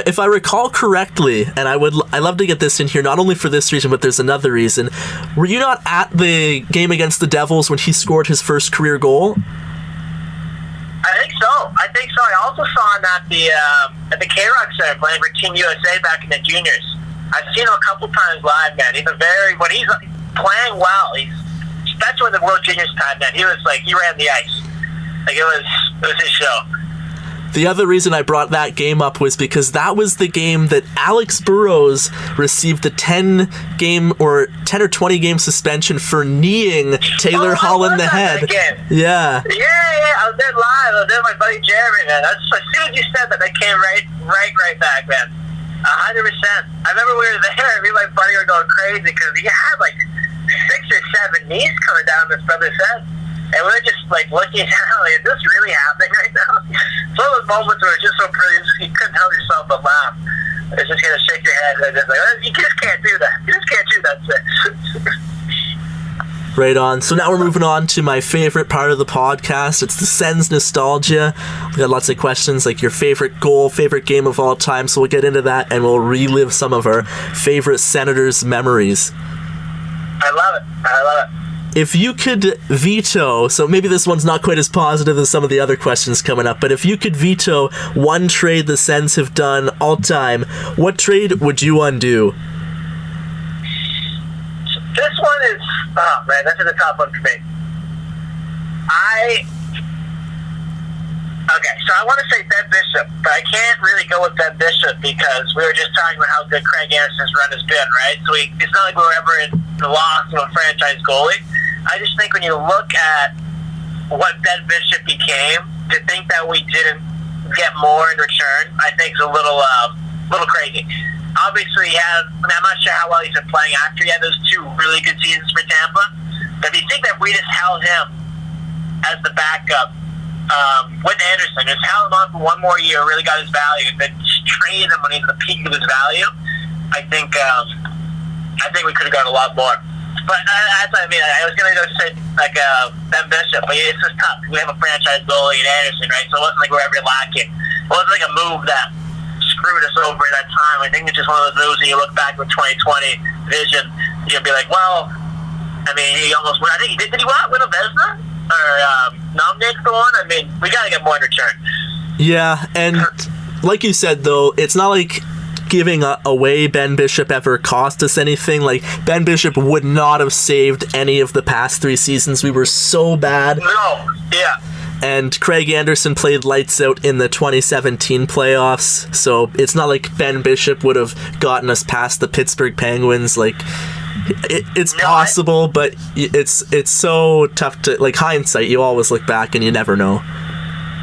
If I recall correctly, and I love to get this in here, not only for this reason, but there's another reason. Were you not at the game against the Devils when he scored his first career goal? I think so. I also saw him at the K-Rock Center playing for Team USA back in the juniors. I've seen him a couple times live, man. When he's playing well, that's when the World Juniors time, man. He ran the ice. Like, it was his show. The other reason I brought that game up was because that was the game that Alex Burrows received the 10 or 20 game suspension for kneeing Taylor Hall in the head. Yeah. Yeah. I was there live. I was there with my buddy Jeremy, man. As soon as you said that, came right back, man. 100%. I remember we were there, me and my buddy were going crazy because he had like 6 or 7 knees coming down his brother's head. And we were just looking down, is this really happening right now? It's one of those moments where it's just so pretty, you couldn't help yourself but laugh. It's just going to shake your head and just you just can't do that. You just can't do that. Right on. So now we're moving on to my favorite part of the podcast. It's the Sens nostalgia. We got lots of questions like your favorite goal, favorite game of all time. So we'll get into that and we'll relive some of our favorite Senators memories. I love it. If you could veto, so maybe this one's not quite as positive as some of the other questions coming up, but if you could veto one trade the Sens have done all time, what trade would you undo? This one is, oh man, this is a tough one for me. So I want to say Ben Bishop, but I can't really go with Ben Bishop because we were just talking about how good Craig Anderson's run has been, right? So it's not like we were ever in the loss of a franchise goalie. I just think when you look at what Ben Bishop became, to think that we didn't get more in return, I think is a little a little crazy. Obviously, I'm not sure how well he's been playing after he had those 2 really good seasons for Tampa. But if you think that we just held him as the backup with Anderson, just held him on for 1 more year, really got his value, and then traded him when he's at the peak of his value, I think we could have got a lot more. But that's what I mean. I was going to go say Ben Bishop, but it's just tough. We have a franchise goalie in Anderson, right? So it wasn't like we were ever lacking. It wasn't like a move that screwed us over at that time. I think it's just one of those moves when you look back with 2020 vision, you'll be like, well, I mean, he almost won. I think did he win a Vezina? Or nominated for one? I mean, we got to get more in return. Yeah, and like you said, though, it's not like giving away Ben Bishop ever cost us anything. Like, Ben Bishop would not have saved any of the past 3 seasons. We were so bad. No, yeah. And Craig Anderson played lights out in the 2017 playoffs, so it's not like Ben Bishop would have gotten us past the Pittsburgh Penguins. Like, it's possible, but it's so tough to, like, hindsight, you always look back and you never know.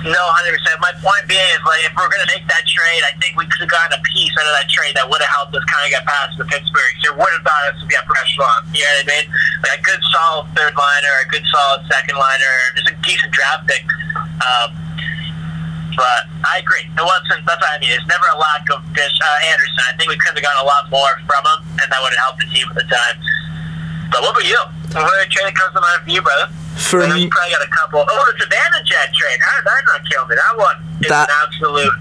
No, 100%. My point being is, like, if we're going to make that trade, I think we could have gotten a piece out of that trade that would have helped us kind of get past the Pittsburgh. So it would have got us to be a pressure on. You know what I mean? Like a good solid third liner, a good solid second liner, just a decent draft pick. But I agree. It wasn't. That's what I mean. It's never a lack of Anderson. I think we could have gotten a lot more from him, and that would have helped the team at the time. But what about you? What trade that comes to mind for you, brother? For me, you probably got a couple. Oh, the Savannah Jet trade. How did that not kill me? That one is an absolute.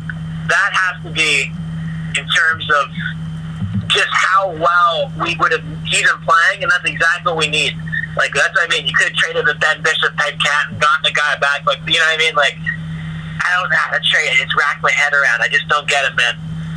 That has to be in terms of just how well we would have. He's been playing, and that's exactly what we need. Like, that's what I mean. You could have traded the Ben Bishop type cat and gotten the guy back. Like, you know what I mean? Like, I don't know. That trade, it's racked my head around. I just don't get it, man.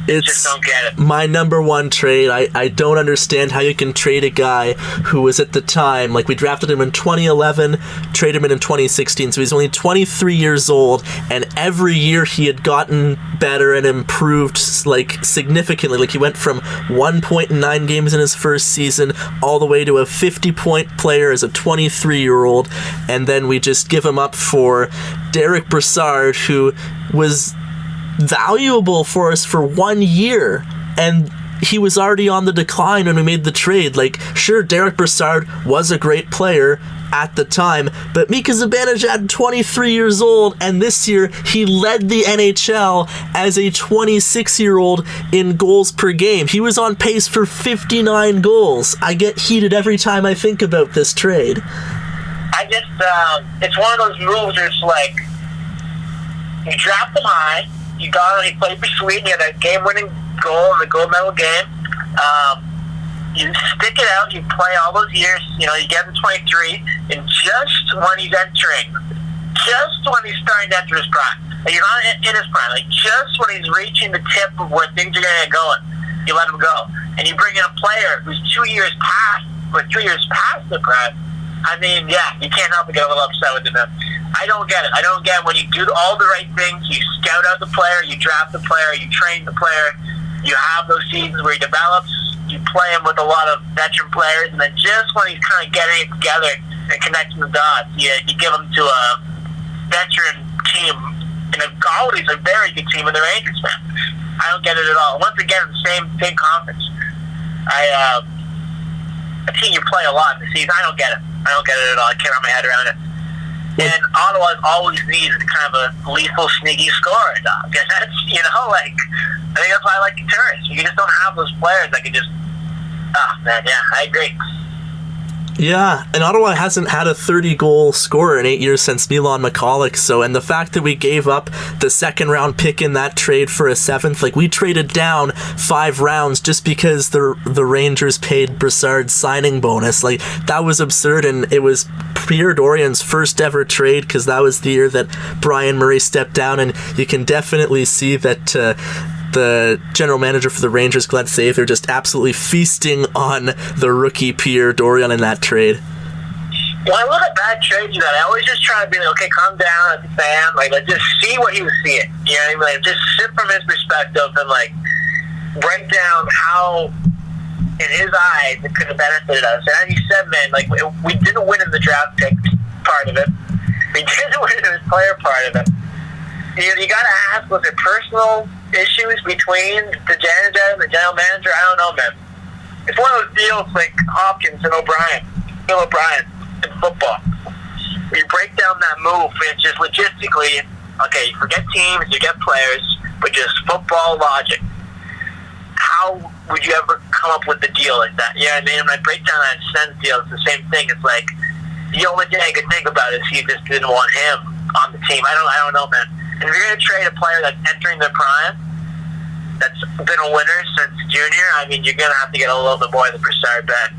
Just don't get it. My number one trade. I don't understand how you can trade a guy who was at the time, like, we drafted him in 2011, traded him in 2016, so he's only 23 years old, and every year he had gotten better and improved, like, significantly. Like, he went from 1.9 games in his first season all the way to a 50-point player as a 23-year-old, and then we just give him up for Derek Brassard, who was valuable for us for 1 year, and he was already on the decline when we made the trade. Like, sure, Derek Brassard was a great player at the time, but Mika Zibanejad, 23 years old, and this year he led the NHL as a 26-year-old in goals per game. He was on pace for 59 goals. I get heated every time I think about this trade. I just, it's one of those moves where it's like, you draft him high, you got him, he played for Sweden, he had a game-winning goal in the gold medal game. You stick it out, you play all those years, you know, you get him 23, and just when he's entering, just when he's starting to enter his prime, like, he's not in his prime, like, just when he's reaching the tip of where things are going to get going, you let him go. And you bring in a player who's 3 years past the prime. I mean, yeah, you can't help but get a little upset with him. I don't get it. I don't get when you do all the right things, you scout out the player, you draft the player, you train the player, you have those seasons where he develops, you play him with a lot of veteran players, and then just when he's kind of getting it together and connecting the dots, you give him to a veteran team, and always a very good team in the Rangers, man. I don't get it at all. Once again, the same conference. A team you play a lot in the season, I don't get it. I don't get it at all. I can't wrap my head around it. And Ottawa always needs kind of a lethal, sneaky scorer, dog. And that's, you know, like, I think that's why I like the tourists. You just don't have those players that can just, man, yeah, I agree. Yeah, and Ottawa hasn't had a 30-goal scorer in 8 years since Milan Michalek, so, and the fact that we gave up the second-round pick in that trade for a seventh, like, we traded down 5 rounds just because the Rangers paid Brassard's signing bonus. Like, that was absurd, and it was Pierre Dorian's first ever trade, because that was the year that Brian Murray stepped down, and you can definitely see that the general manager for the Rangers, Glenn Save, they're just absolutely feasting on the rookie Pierre Dorion in that trade. When I look at bad trades, you know, I always just try to be like, okay, calm down as a fan. Like, let's just see what he was seeing. You know what I mean? Like, just sit from his perspective and, like, break down how, in his eyes, it could have benefited us. And as you said, man, like, we didn't win in the draft pick part of it. We didn't win in the player part of it. You gotta ask, was there personal issues between the janitor and the general manager? I don't know, man. It's one of those deals like Hopkins and Bill O'Brien in football. When you break down that move, it's just logistically, okay, you forget teams, you get players, but just football logic. How would you ever come up with a deal like that? You know what I mean? When I break down that Sens deal, it's the same thing. It's like, the only thing I could think about is he just didn't want him on the team. I don't know, man. And if you're going to trade a player that's entering their prime, that's been a winner since junior, I mean, you're going to have to get a little bit more than Broussard back.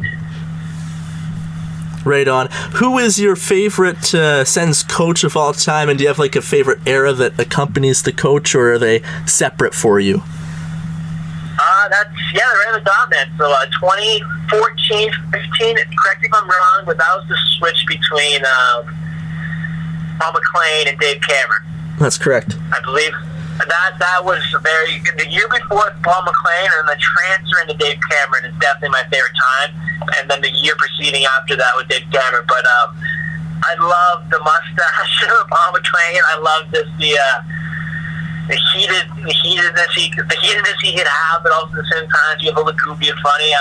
Right on. Who is your favorite Sens coach of all time, and do you have like a favorite era that accompanies the coach, or are they separate for you? They're right at the top, man. So 2014, 15, correct me if I'm wrong, but that was the switch between Paul McLean and Dave Cameron. That's correct. I believe that was very good. The year before Paul McLean, and the transfer into Dave Cameron is definitely my favorite time. And then the year preceding after that with Dave Cameron. But I love the mustache of Paul McLean. I love the heatedness he could have, but also at the same time you have a little goofy and funny.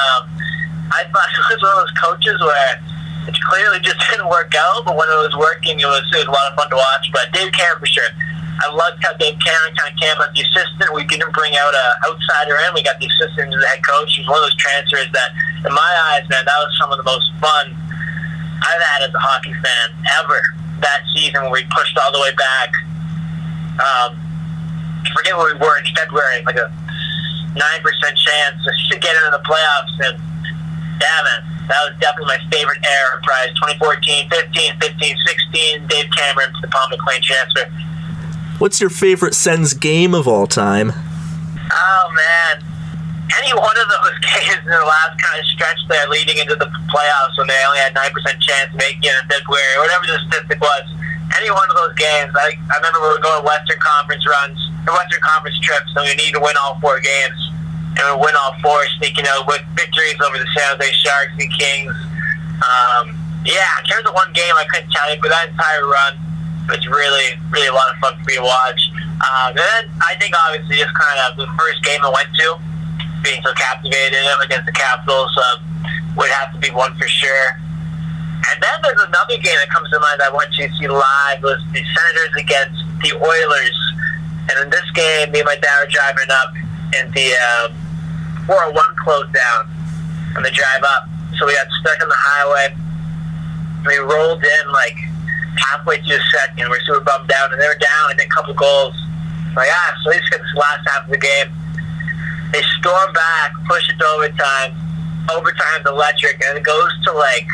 I thought he was one of those coaches where it clearly just didn't work out, but when it was working, it was a lot of fun to watch. But Dave Cameron for sure. I loved how Dave Cameron kind of came as the assistant. We didn't bring out an outsider in. We got the assistant as the head coach. He was one of those transfers that, in my eyes, man, that was some of the most fun I've had as a hockey fan ever that season when we pushed all the way back. I forget where we were in February, like a 9% chance to get into the playoffs. And, yeah, man, that was definitely my favorite era. Probably 2014, 15, 15, 16, Dave Cameron to the Paul McLean transfer. What's your favorite Sens game of all time? Oh, man. Any one of those games in the last kind of stretch there leading into the playoffs when they only had 9% chance of making it in February, whatever the statistic was. Any one of those games. I remember we were going Western Conference runs, or Western Conference trips, and we need to win all 4 games. And we win all 4, sneaking out with victories over the San Jose Sharks and Kings. In terms of one game, I couldn't tell you, but that entire run was really, really a lot of fun for me to watch. And then I think obviously just kind of the first game I went to, being so captivated against the Capitals, would have to be one for sure. And then there's another game that comes to mind that I went to see live, was the Senators against the Oilers. And in this game, me and my dad were driving up, and the 401 closed down on the drive up. So we got stuck on the highway. We rolled in like halfway through the second. We're super bummed out, and they were down and a couple goals. Like, so they just get this last half of the game. They storm back, push it to overtime. Overtime's electric, and it goes to like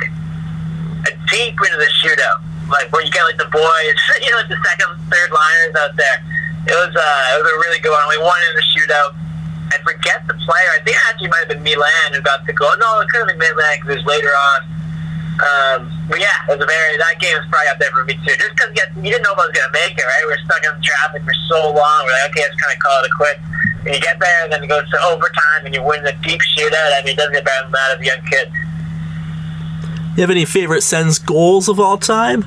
a deep into the shootout, like where you get like the boys, like the second, third liners out there. It was a really good one. We won in the shootout. I forget the player. I think it actually might have been Milan who got the goal. No, it could have been Milan because it was later on. But yeah, it was that game was probably up there for me too. Just because you didn't know if I was going to make it, right? We were stuck in traffic for so long. We're like, okay, let's kind of call it a quit. And you get there, and then it goes to overtime, and you win the deep shootout. I mean, it doesn't get better than that as a young kid. You have any favorite Sens goals of all time?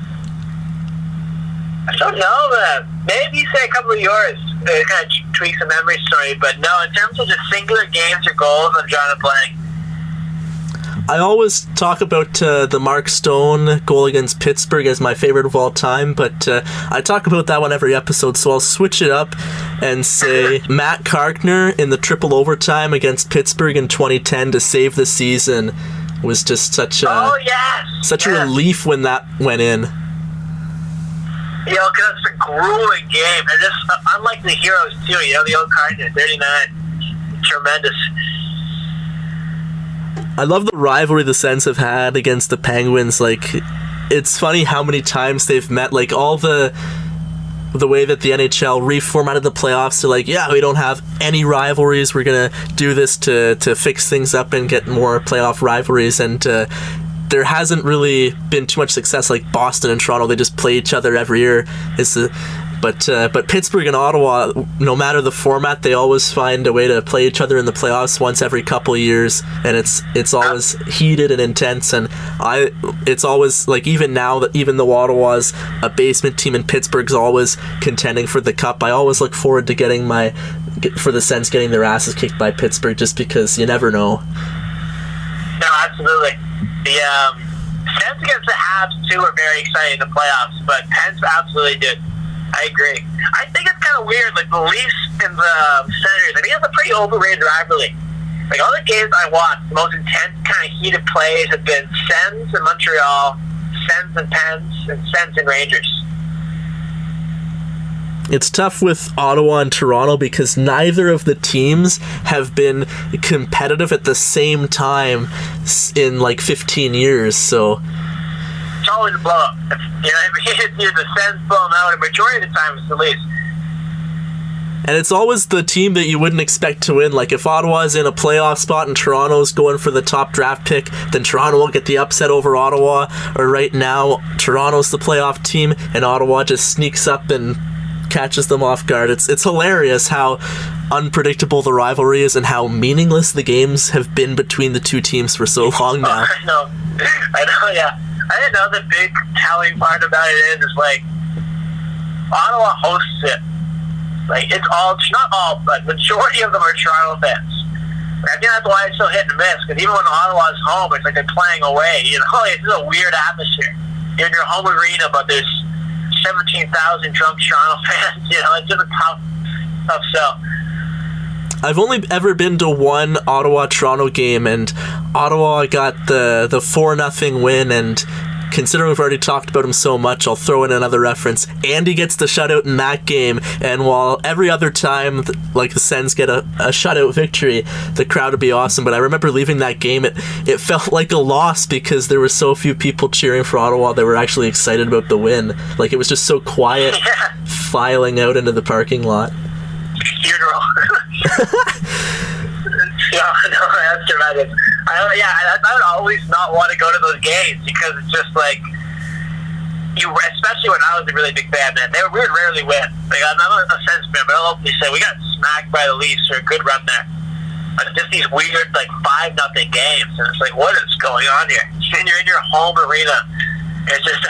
I don't know, man. Maybe you say a couple of yours. It kind of tweaks the memory story, but no, in terms of just singular games or goals, I'm drawing a blank. I always talk about the Mark Stone goal against Pittsburgh as my favorite of all time, but I talk about that one every episode, so I'll switch it up and say Matt Karkner in the triple overtime against Pittsburgh in 2010 to save the season was just such a relief when that went in. Because it's a grueling game. They're just unlike the heroes, too. The old Cardinals, 39. Tremendous. I love the rivalry the Sens have had against the Penguins. Like, it's funny how many times they've met. Like, all the way that the NHL reformatted the playoffs to, like, we don't have any rivalries. We're going to do this to fix things up and get more playoff rivalries. And there hasn't really been too much success like Boston and Toronto. They just play each other every year. But But Pittsburgh and Ottawa, no matter the format, they always find a way to play each other in the playoffs once every couple of years, and it's always heated and intense. And it's always like, even now that even though Ottawa's a basement team and Pittsburgh's always contending for the cup, I always look forward to for the Sens getting their asses kicked by Pittsburgh, just because you never know. No, absolutely. The Sens against the Habs too are very exciting in the playoffs, but Pens absolutely did. I agree. I think it's kind of weird, like the Leafs and the Senators. I think it's a pretty overrated rivalry. Like, all the games I watched, the most intense kind of heated plays have been Sens and Montreal, Sens and Pens, and Sens and Rangers. It's tough with Ottawa and Toronto because neither of the teams have been competitive at the same time in like 15 years, so... It's always a blow-up. You know what I mean? It's either the Sens blow them out, and the majority of the time it's the Leafs. And it's always the team that you wouldn't expect to win. Like, if Ottawa's in a playoff spot and Toronto's going for the top draft pick, then Toronto will get the upset over Ottawa. Or right now, Toronto's the playoff team, and Ottawa just sneaks up and catches them off guard. It's hilarious how unpredictable the rivalry is and how meaningless the games have been between the two teams for so long now. I know, yeah. I didn't know the big telling part about it is like, Ottawa hosts it. Like, it's not all, but majority of them are Toronto fans. I think that's why it's so hit and miss, because even when Ottawa's home, it's like they're playing away. You know, it's just a weird atmosphere. You're in your home arena, but there's 17,000 drunk Toronto fans. You know, it's just a tough sell. I've only ever been to one Ottawa-Toronto game, and Ottawa got the 4-0 win, and considering we've already talked about him so much, I'll throw in another reference. Andy gets the shutout in that game, and while every other time, like, the Sens get a shutout victory, the crowd would be awesome, but I remember leaving that game, it felt like a loss because there were so few people cheering for Ottawa that were actually excited about the win. Like, it was just so quiet, filing out into the parking lot. Funeral. Yeah, no, that's tremendous. I would always not want to go to those games because it's just like, especially when I was a really big fan, man, we would rarely win. Like, I'm not a Sens fan, but I'll openly say we got smacked by the Leafs for a good run there. But just these weird, like, 5-0 games, and it's like, what is going on here? And you're in your home arena. It just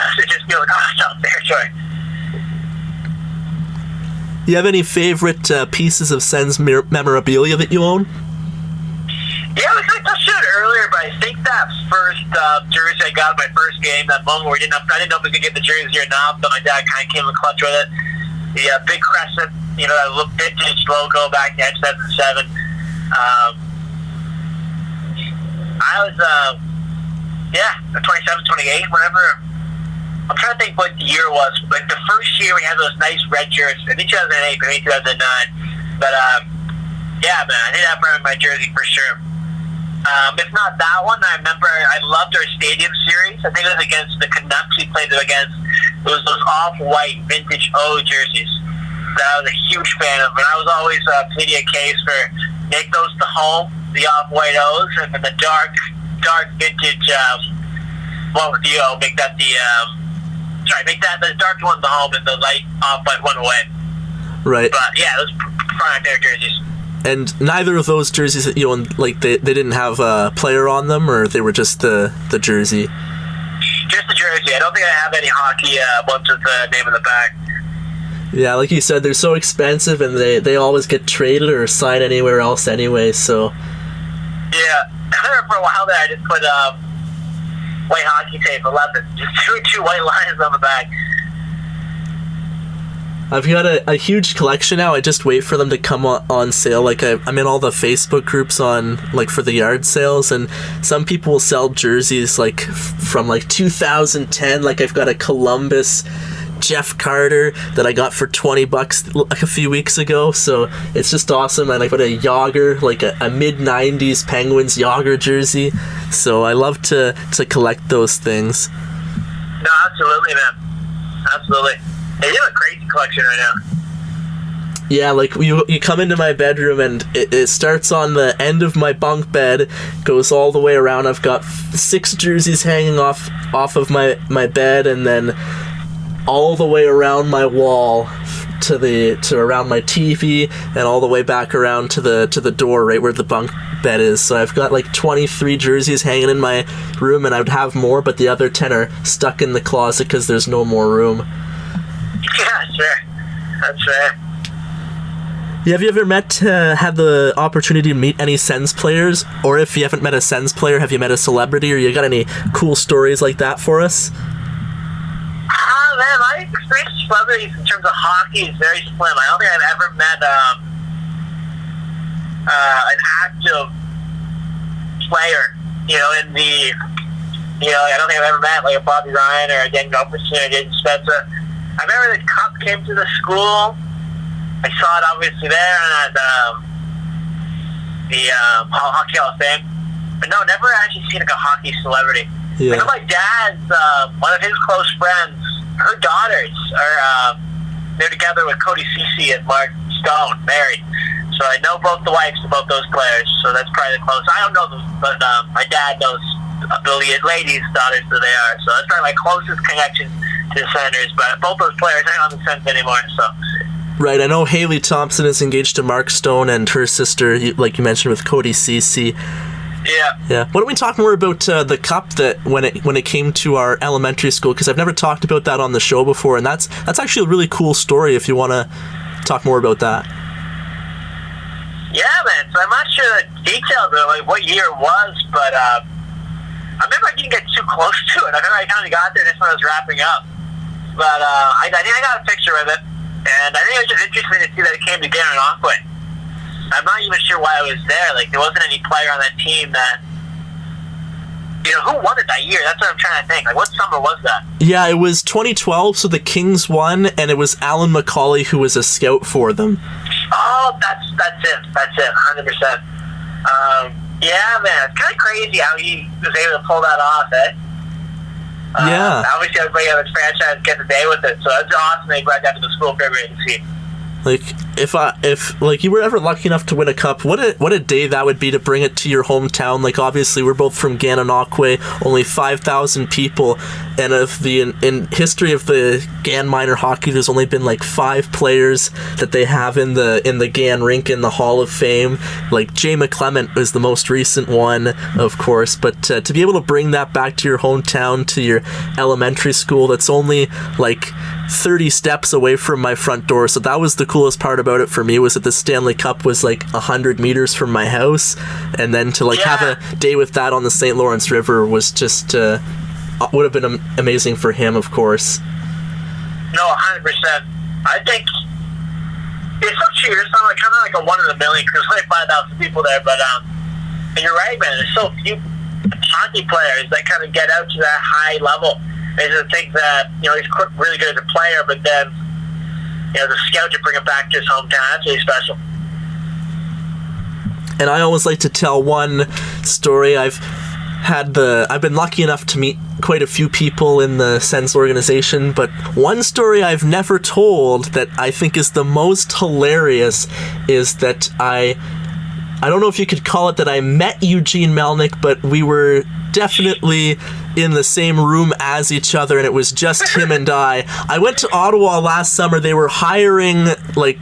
feels like, oh, it's not territory. Do you have any favorite pieces of Sens memorabilia that you own? Yeah, we kind of touched on it earlier, but I think that first jersey I got in my first game, that moment where I didn't know if we could get the jersey or not, but my dad kind of came in clutch with it. The big crescent, you know, that vintage logo back in 2007. I was, 27, 28, whenever. I'm trying to think what year it was. Like, the first year we had those nice red jerseys. I think 2008, maybe 2009. But, yeah, man, I did have my jersey for sure. If not that one, I remember I loved our stadium series. I think it was against the Canucks we played them against. It was those off-white vintage O jerseys that I was a huge fan of. And I was always pleading a case for make those the home, the off-white O's, and then the dark vintage one with the O, make that the dark one the home and the light off-white one away. Right. But yeah, those prime pair jerseys. And neither of those jerseys that you own, like, they didn't have a player on them, or they were just the jersey? Just the jersey. I don't think I have any hockey ones with the name in the back. Yeah, like you said, they're so expensive, and they always get traded or signed anywhere else anyway, so... Yeah. I remember for a while there, I just put white hockey tape, 11. Just two white lines on the back. I've got a huge collection now. I just wait for them to come on sale. Like, I'm in all the Facebook groups on, like, for the yard sales, and some people will sell jerseys, like, from, like, 2010. Like, I've got a Columbus Jeff Carter that I got for $20 like a few weeks ago, so it's just awesome. And I've got a Yager, like a mid-90s Penguins Yager jersey, so I love to collect those things. No, absolutely, man. Absolutely. Hey, you have a crazy collection right now. Yeah, like, you come into my bedroom and it starts on the end of my bunk bed, goes all the way around. I've got 6 jerseys hanging off of my bed, and then all the way around my wall, to around my TV and all the way back around to the door right where the bunk bed is. So I've got like 23 jerseys hanging in my room, and I would have more, but the other 10 are stuck in the closet because there's no more room. Yeah, sure. That's fair. Yeah, have you ever had the opportunity to meet any Sens players? Or if you haven't met a Sens player, have you met a celebrity, or you got any cool stories like that for us? Man, my experience with celebrities in terms of hockey is very slim. I don't think I've ever met an active player, I don't think I've ever met like a Bobby Ryan or a Dan Gilbertson or a Jason Spencer. I remember the Cup came to the school. I saw it obviously there and at the Hockey Hall of Fame. But no, never actually seen like a hockey celebrity. Yeah. I know my dad's, one of his close friends, her daughters are they're together with Cody Ceci and Mark Stone, married. So I know both the wives of both those players. So that's probably the closest. I don't know them, but my dad knows the ladies' daughters that they are. So that's probably my closest connection to the Senators. But both those players aren't on the Sens anymore. So. Right, I know Haley Thompson is engaged to Mark Stone, and her sister, like you mentioned, with Cody Ceci. Yeah. Why don't we talk more about the Cup that when it came to our elementary school? Because I've never talked about that on the show before, and that's actually a really cool story. If you want to talk more about that. Yeah, man. So I'm not sure the details of like what year it was, but I remember I didn't get too close to it. I remember I kind of got there just when I was wrapping up, but I think I got a picture of it, and I think it was just interesting to see that it came to Gananoque. I'm not even sure why I was there. Like, there wasn't any player on that team that, who won it that year? That's what I'm trying to think. Like, what summer was that? Yeah, it was 2012, so the Kings won, and it was Alan McCauley who was a scout for them. Oh, that's it. That's it, 100%. Yeah, man, it's kind of crazy how he was able to pull that off, eh? Yeah. Obviously, everybody on his franchise gets a day with it, so it's awesome they brought that to the school for everybody to see. Like, if you were ever lucky enough to win a cup, what a day that would be to bring it to your hometown. Like, obviously, we're both from Gananoque, only 5,000 people, and in history of the Gan minor hockey, there's only been like 5 players that they have in the Gan rink in the Hall of Fame. Like, Jay McClement was the most recent one, of course, but to be able to bring that back to your hometown, to your elementary school, that's only like 30 steps away from my front door. So that was the coolest part about it for me, was that the Stanley Cup was like 100 meters from my house, and then to have a day with that on the St. Lawrence River was just would have been amazing for him, of course. No, 100%. I think it's so cheap. It's not like kind of like a 1 in a million because there's like 5,000 people there, but and you're right, man. There's so few hockey players that kind of get out to that high level. Is to think that he's really good as a player, but then the scout to bring him back to his hometown. That's really special. And I always like to tell one story. I've been lucky enough to meet quite a few people in the Sens organization, but one story I've never told that I think is the most hilarious is that I don't know if you could call it that I met Eugene Melnyk, but we were definitely in the same room as each other, and it was just him and I. I went to Ottawa last summer. They were hiring like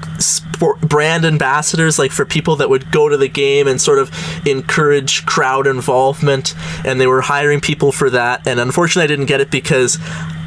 brand ambassadors, like for people that would go to the game and sort of encourage crowd involvement, and they were hiring people for that, and unfortunately I didn't get it because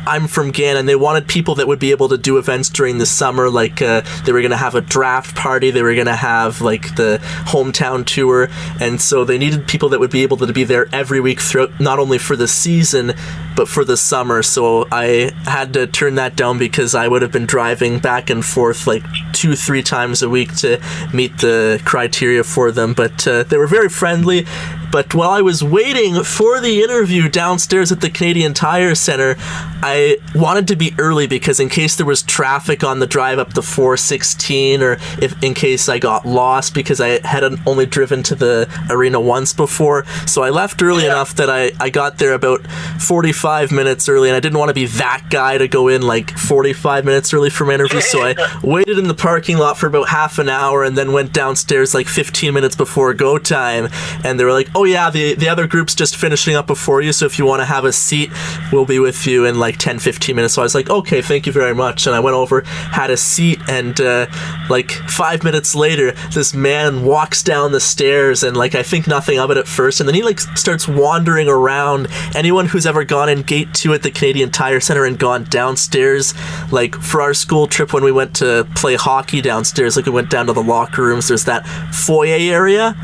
I'm from Gan, and they wanted people that would be able to do events during the summer, like they were going to have a draft party, they were going to have like the hometown tour, and so they needed people that would be able to be there every week throughout, not only for the season but for the summer. So I had to turn that down because I would have been driving back and forth like 2-3 times a week to meet the criteria for them, but they were very friendly. But while I was waiting for the interview downstairs at the Canadian Tire Center, I wanted to be early because in case there was traffic on the drive up the 416, or in case I got lost because I had only driven to the arena once before. So I left early enough that I got there about 45 minutes early, and I didn't want to be that guy to go in like 45 minutes early for my interview. So I waited in the parking lot for about half an hour and then went downstairs like 15 minutes before go time, and they were like, oh yeah, the other group's just finishing up before you, so if you want to have a seat, we'll be with you in like 10-15 minutes. So I was like, okay, thank you very much. And I went over, had a seat, and like 5 minutes later, this man walks down the stairs, and like I think nothing of it at first, and then he like starts wandering around. Anyone who's ever gone in gate 2 at the Canadian Tire Center and gone downstairs, like for our school trip when we went to play hockey downstairs, like we went down to the locker rooms, there's that foyer area.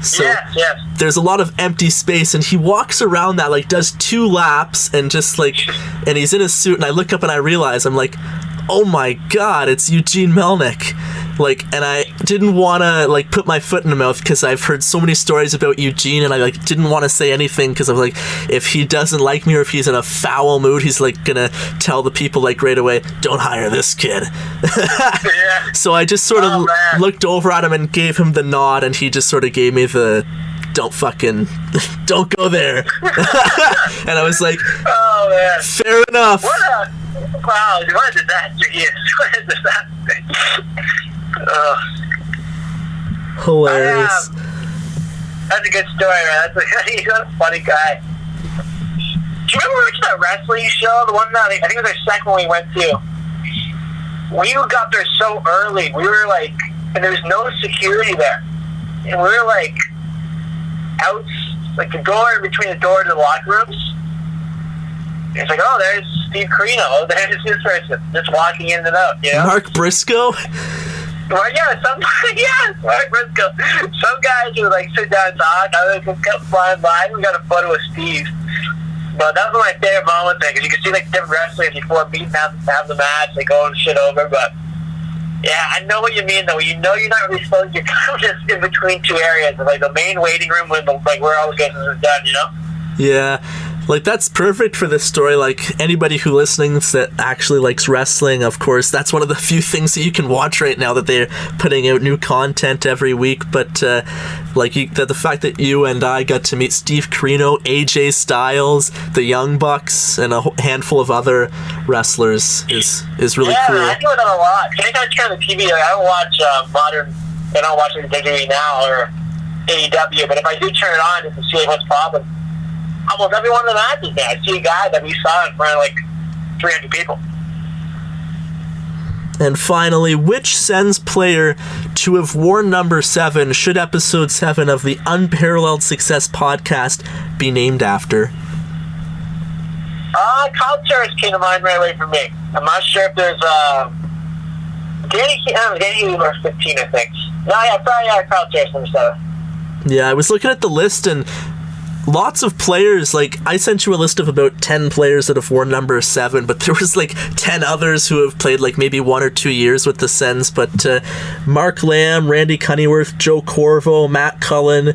So yes. There's a lot of empty space, and he walks around that, like does 2 laps, and just like, and he's in a suit, and I look up and I realize, I'm like, oh my god, it's Eugene Melnyk. Like, and I didn't want to like put my foot in the mouth because I've heard so many stories about Eugene, and I like didn't want to say anything because I was like, if he doesn't like me or if he's in a foul mood, he's like gonna tell the people like right away, don't hire this kid. Yeah. So I just sort of looked over at him and gave him the nod, and he just sort of gave me the don't go there. And I was like, oh man, fair enough. Wow, what a disaster he is. What a disaster. Hilarious. That's a good story, man. He's a funny guy. Do you remember we went to that wrestling show? The one that I think it was our second one we went to. We got there so early. We were like, and there was no security there. And we were like, out, like the door between the door to the locker rooms. It's like, oh, there's Steve Carino. Oh, there's this person just walking in and out, you know? Mark Briscoe? Well, yeah, Mark Briscoe. Some guys would like sit down and talk. Others would come flying by. We got a photo with Steve. But that was one of my favorite moments there, because you can see like different wrestlers before meeting have the match, they go and shit over. But yeah, I know what you mean though. You know you're not really supposed to. You're kind of just in between 2 areas, like the main waiting room when like where all the business is done, you know? Yeah. Like, that's perfect for this story. Like, anybody who listens that actually likes wrestling, of course, that's one of the few things that you can watch right now, that they're putting out new content every week. But, the fact that you and I got to meet Steve Carino, AJ Styles, the Young Bucks, and a handful of other wrestlers is really cool. Yeah, I do that a lot. Anytime I turn on the TV, like, I don't watch modern, I don't watch like WWE now or AEW, but if I do turn it on just to see what's popping, almost every one of the matches there, I see a guy that we saw in front of like 300 people. And finally, which Sens player to have worn number 7 should episode 7 of the Unparalleled Success podcast be named after? Kyle Turris came to mind right away for me. I'm not sure if there's Danny was 15, I think. No, yeah, probably Kyle Turris number 7. Yeah, I was looking at the list, and lots of players, like, I sent you a list of about 10 players that have worn number 7, but there was like 10 others who have played like maybe 1 or 2 years with the Sens. But Mark Lamb, Randy Cunnyworth, Joe Corvo, Matt Cullen,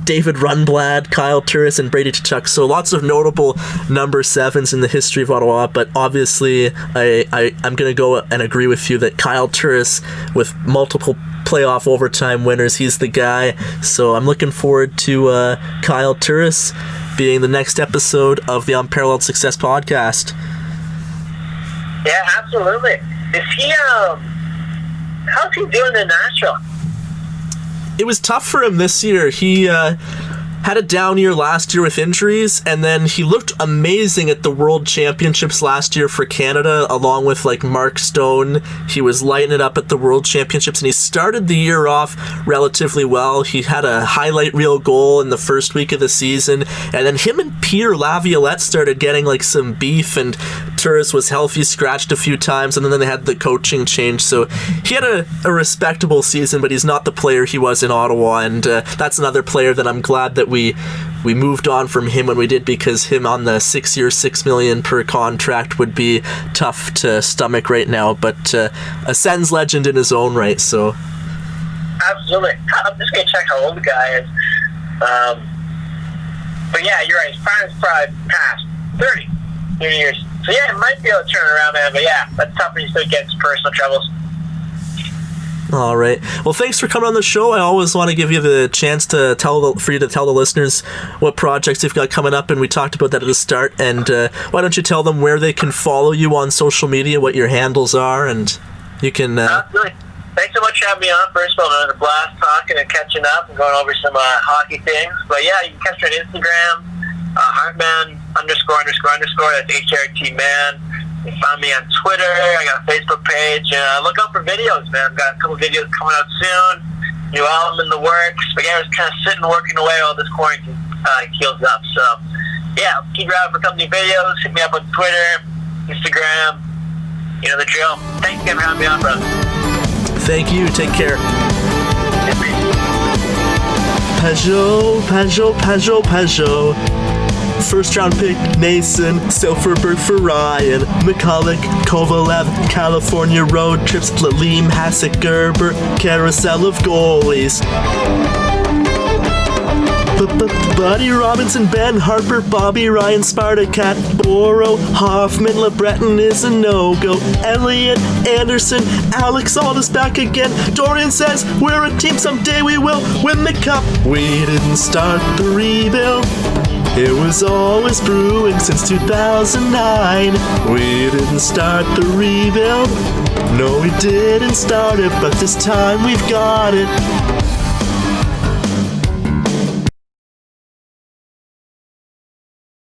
David Rundblad, Kyle Turris, and Brady Tkachuk. So lots of notable number 7s in the history of Ottawa, but obviously I'm going to go and agree with you that Kyle Turris, with multiple playoff overtime winners, he's the guy. So I'm looking forward to Kyle Turris being the next episode of the Unparalleled Success podcast. Yeah, absolutely. Is he how's he doing in Nashville? It was tough for him this year. He had a down year last year with injuries, and then he looked amazing at the World Championships last year for Canada, along with like Mark Stone. He was lighting it up at the World Championships, and he started the year off relatively well. He had a highlight reel goal in the first week of the season, and then him and Pierre Laviolette started getting like some beef, and Turris was healthy, scratched a few times, and then they had the coaching change. So he had a respectable season, but he's not the player he was in Ottawa, and that's another player that I'm glad that we moved on from him when we did, because him on the 6-year, $6 million per contract would be tough to stomach right now. But a Sens legend in his own right. So absolutely, I'm just gonna check how old the guy is. But yeah, you're right. His prime's probably past 30 years. So yeah, it might be able to turn around, man. But yeah, that's tough when you still get into personal troubles. All right. Well, thanks for coming on the show. I always want to give you the chance to for you to tell the listeners what projects you've got coming up, and we talked about that at the start. And why don't you tell them where they can follow you on social media, what your handles are, and you can... Absolutely. Thanks so much for having me on. First of all, it was a blast talking and catching catching up and going over some hockey things. But yeah, you can catch me on Instagram, Hartman ___. That's HRT man. You can find me on Twitter. I got a Facebook page. Look out for videos, man. I've got a couple videos coming out soon. New album in the works. But yeah, I was kind of sitting working away while this quarantine heals up. So yeah, keep your eye out for company videos. Hit me up on Twitter, Instagram. You know the drill. Thanks again for having me on, brother. Thank you. Take care. Peugeot. First round pick, Nason, Silverberg for Ryan, McCulloch, Kovalev, California road trips, Lalim, Hasek, Gerber, carousel of goalies. Buddy Robinson, Ben Harper, Bobby Ryan, Spartacat, Boro, Hoffman, LeBreton is a no-go. Elliot, Anderson, Alex Aldis back again. Dorian says, we're a team, someday we will win the cup. We didn't start the rebuild. It was always brewing since 2009. We didn't start the rebuild. No, we didn't start it, but this time we've got it.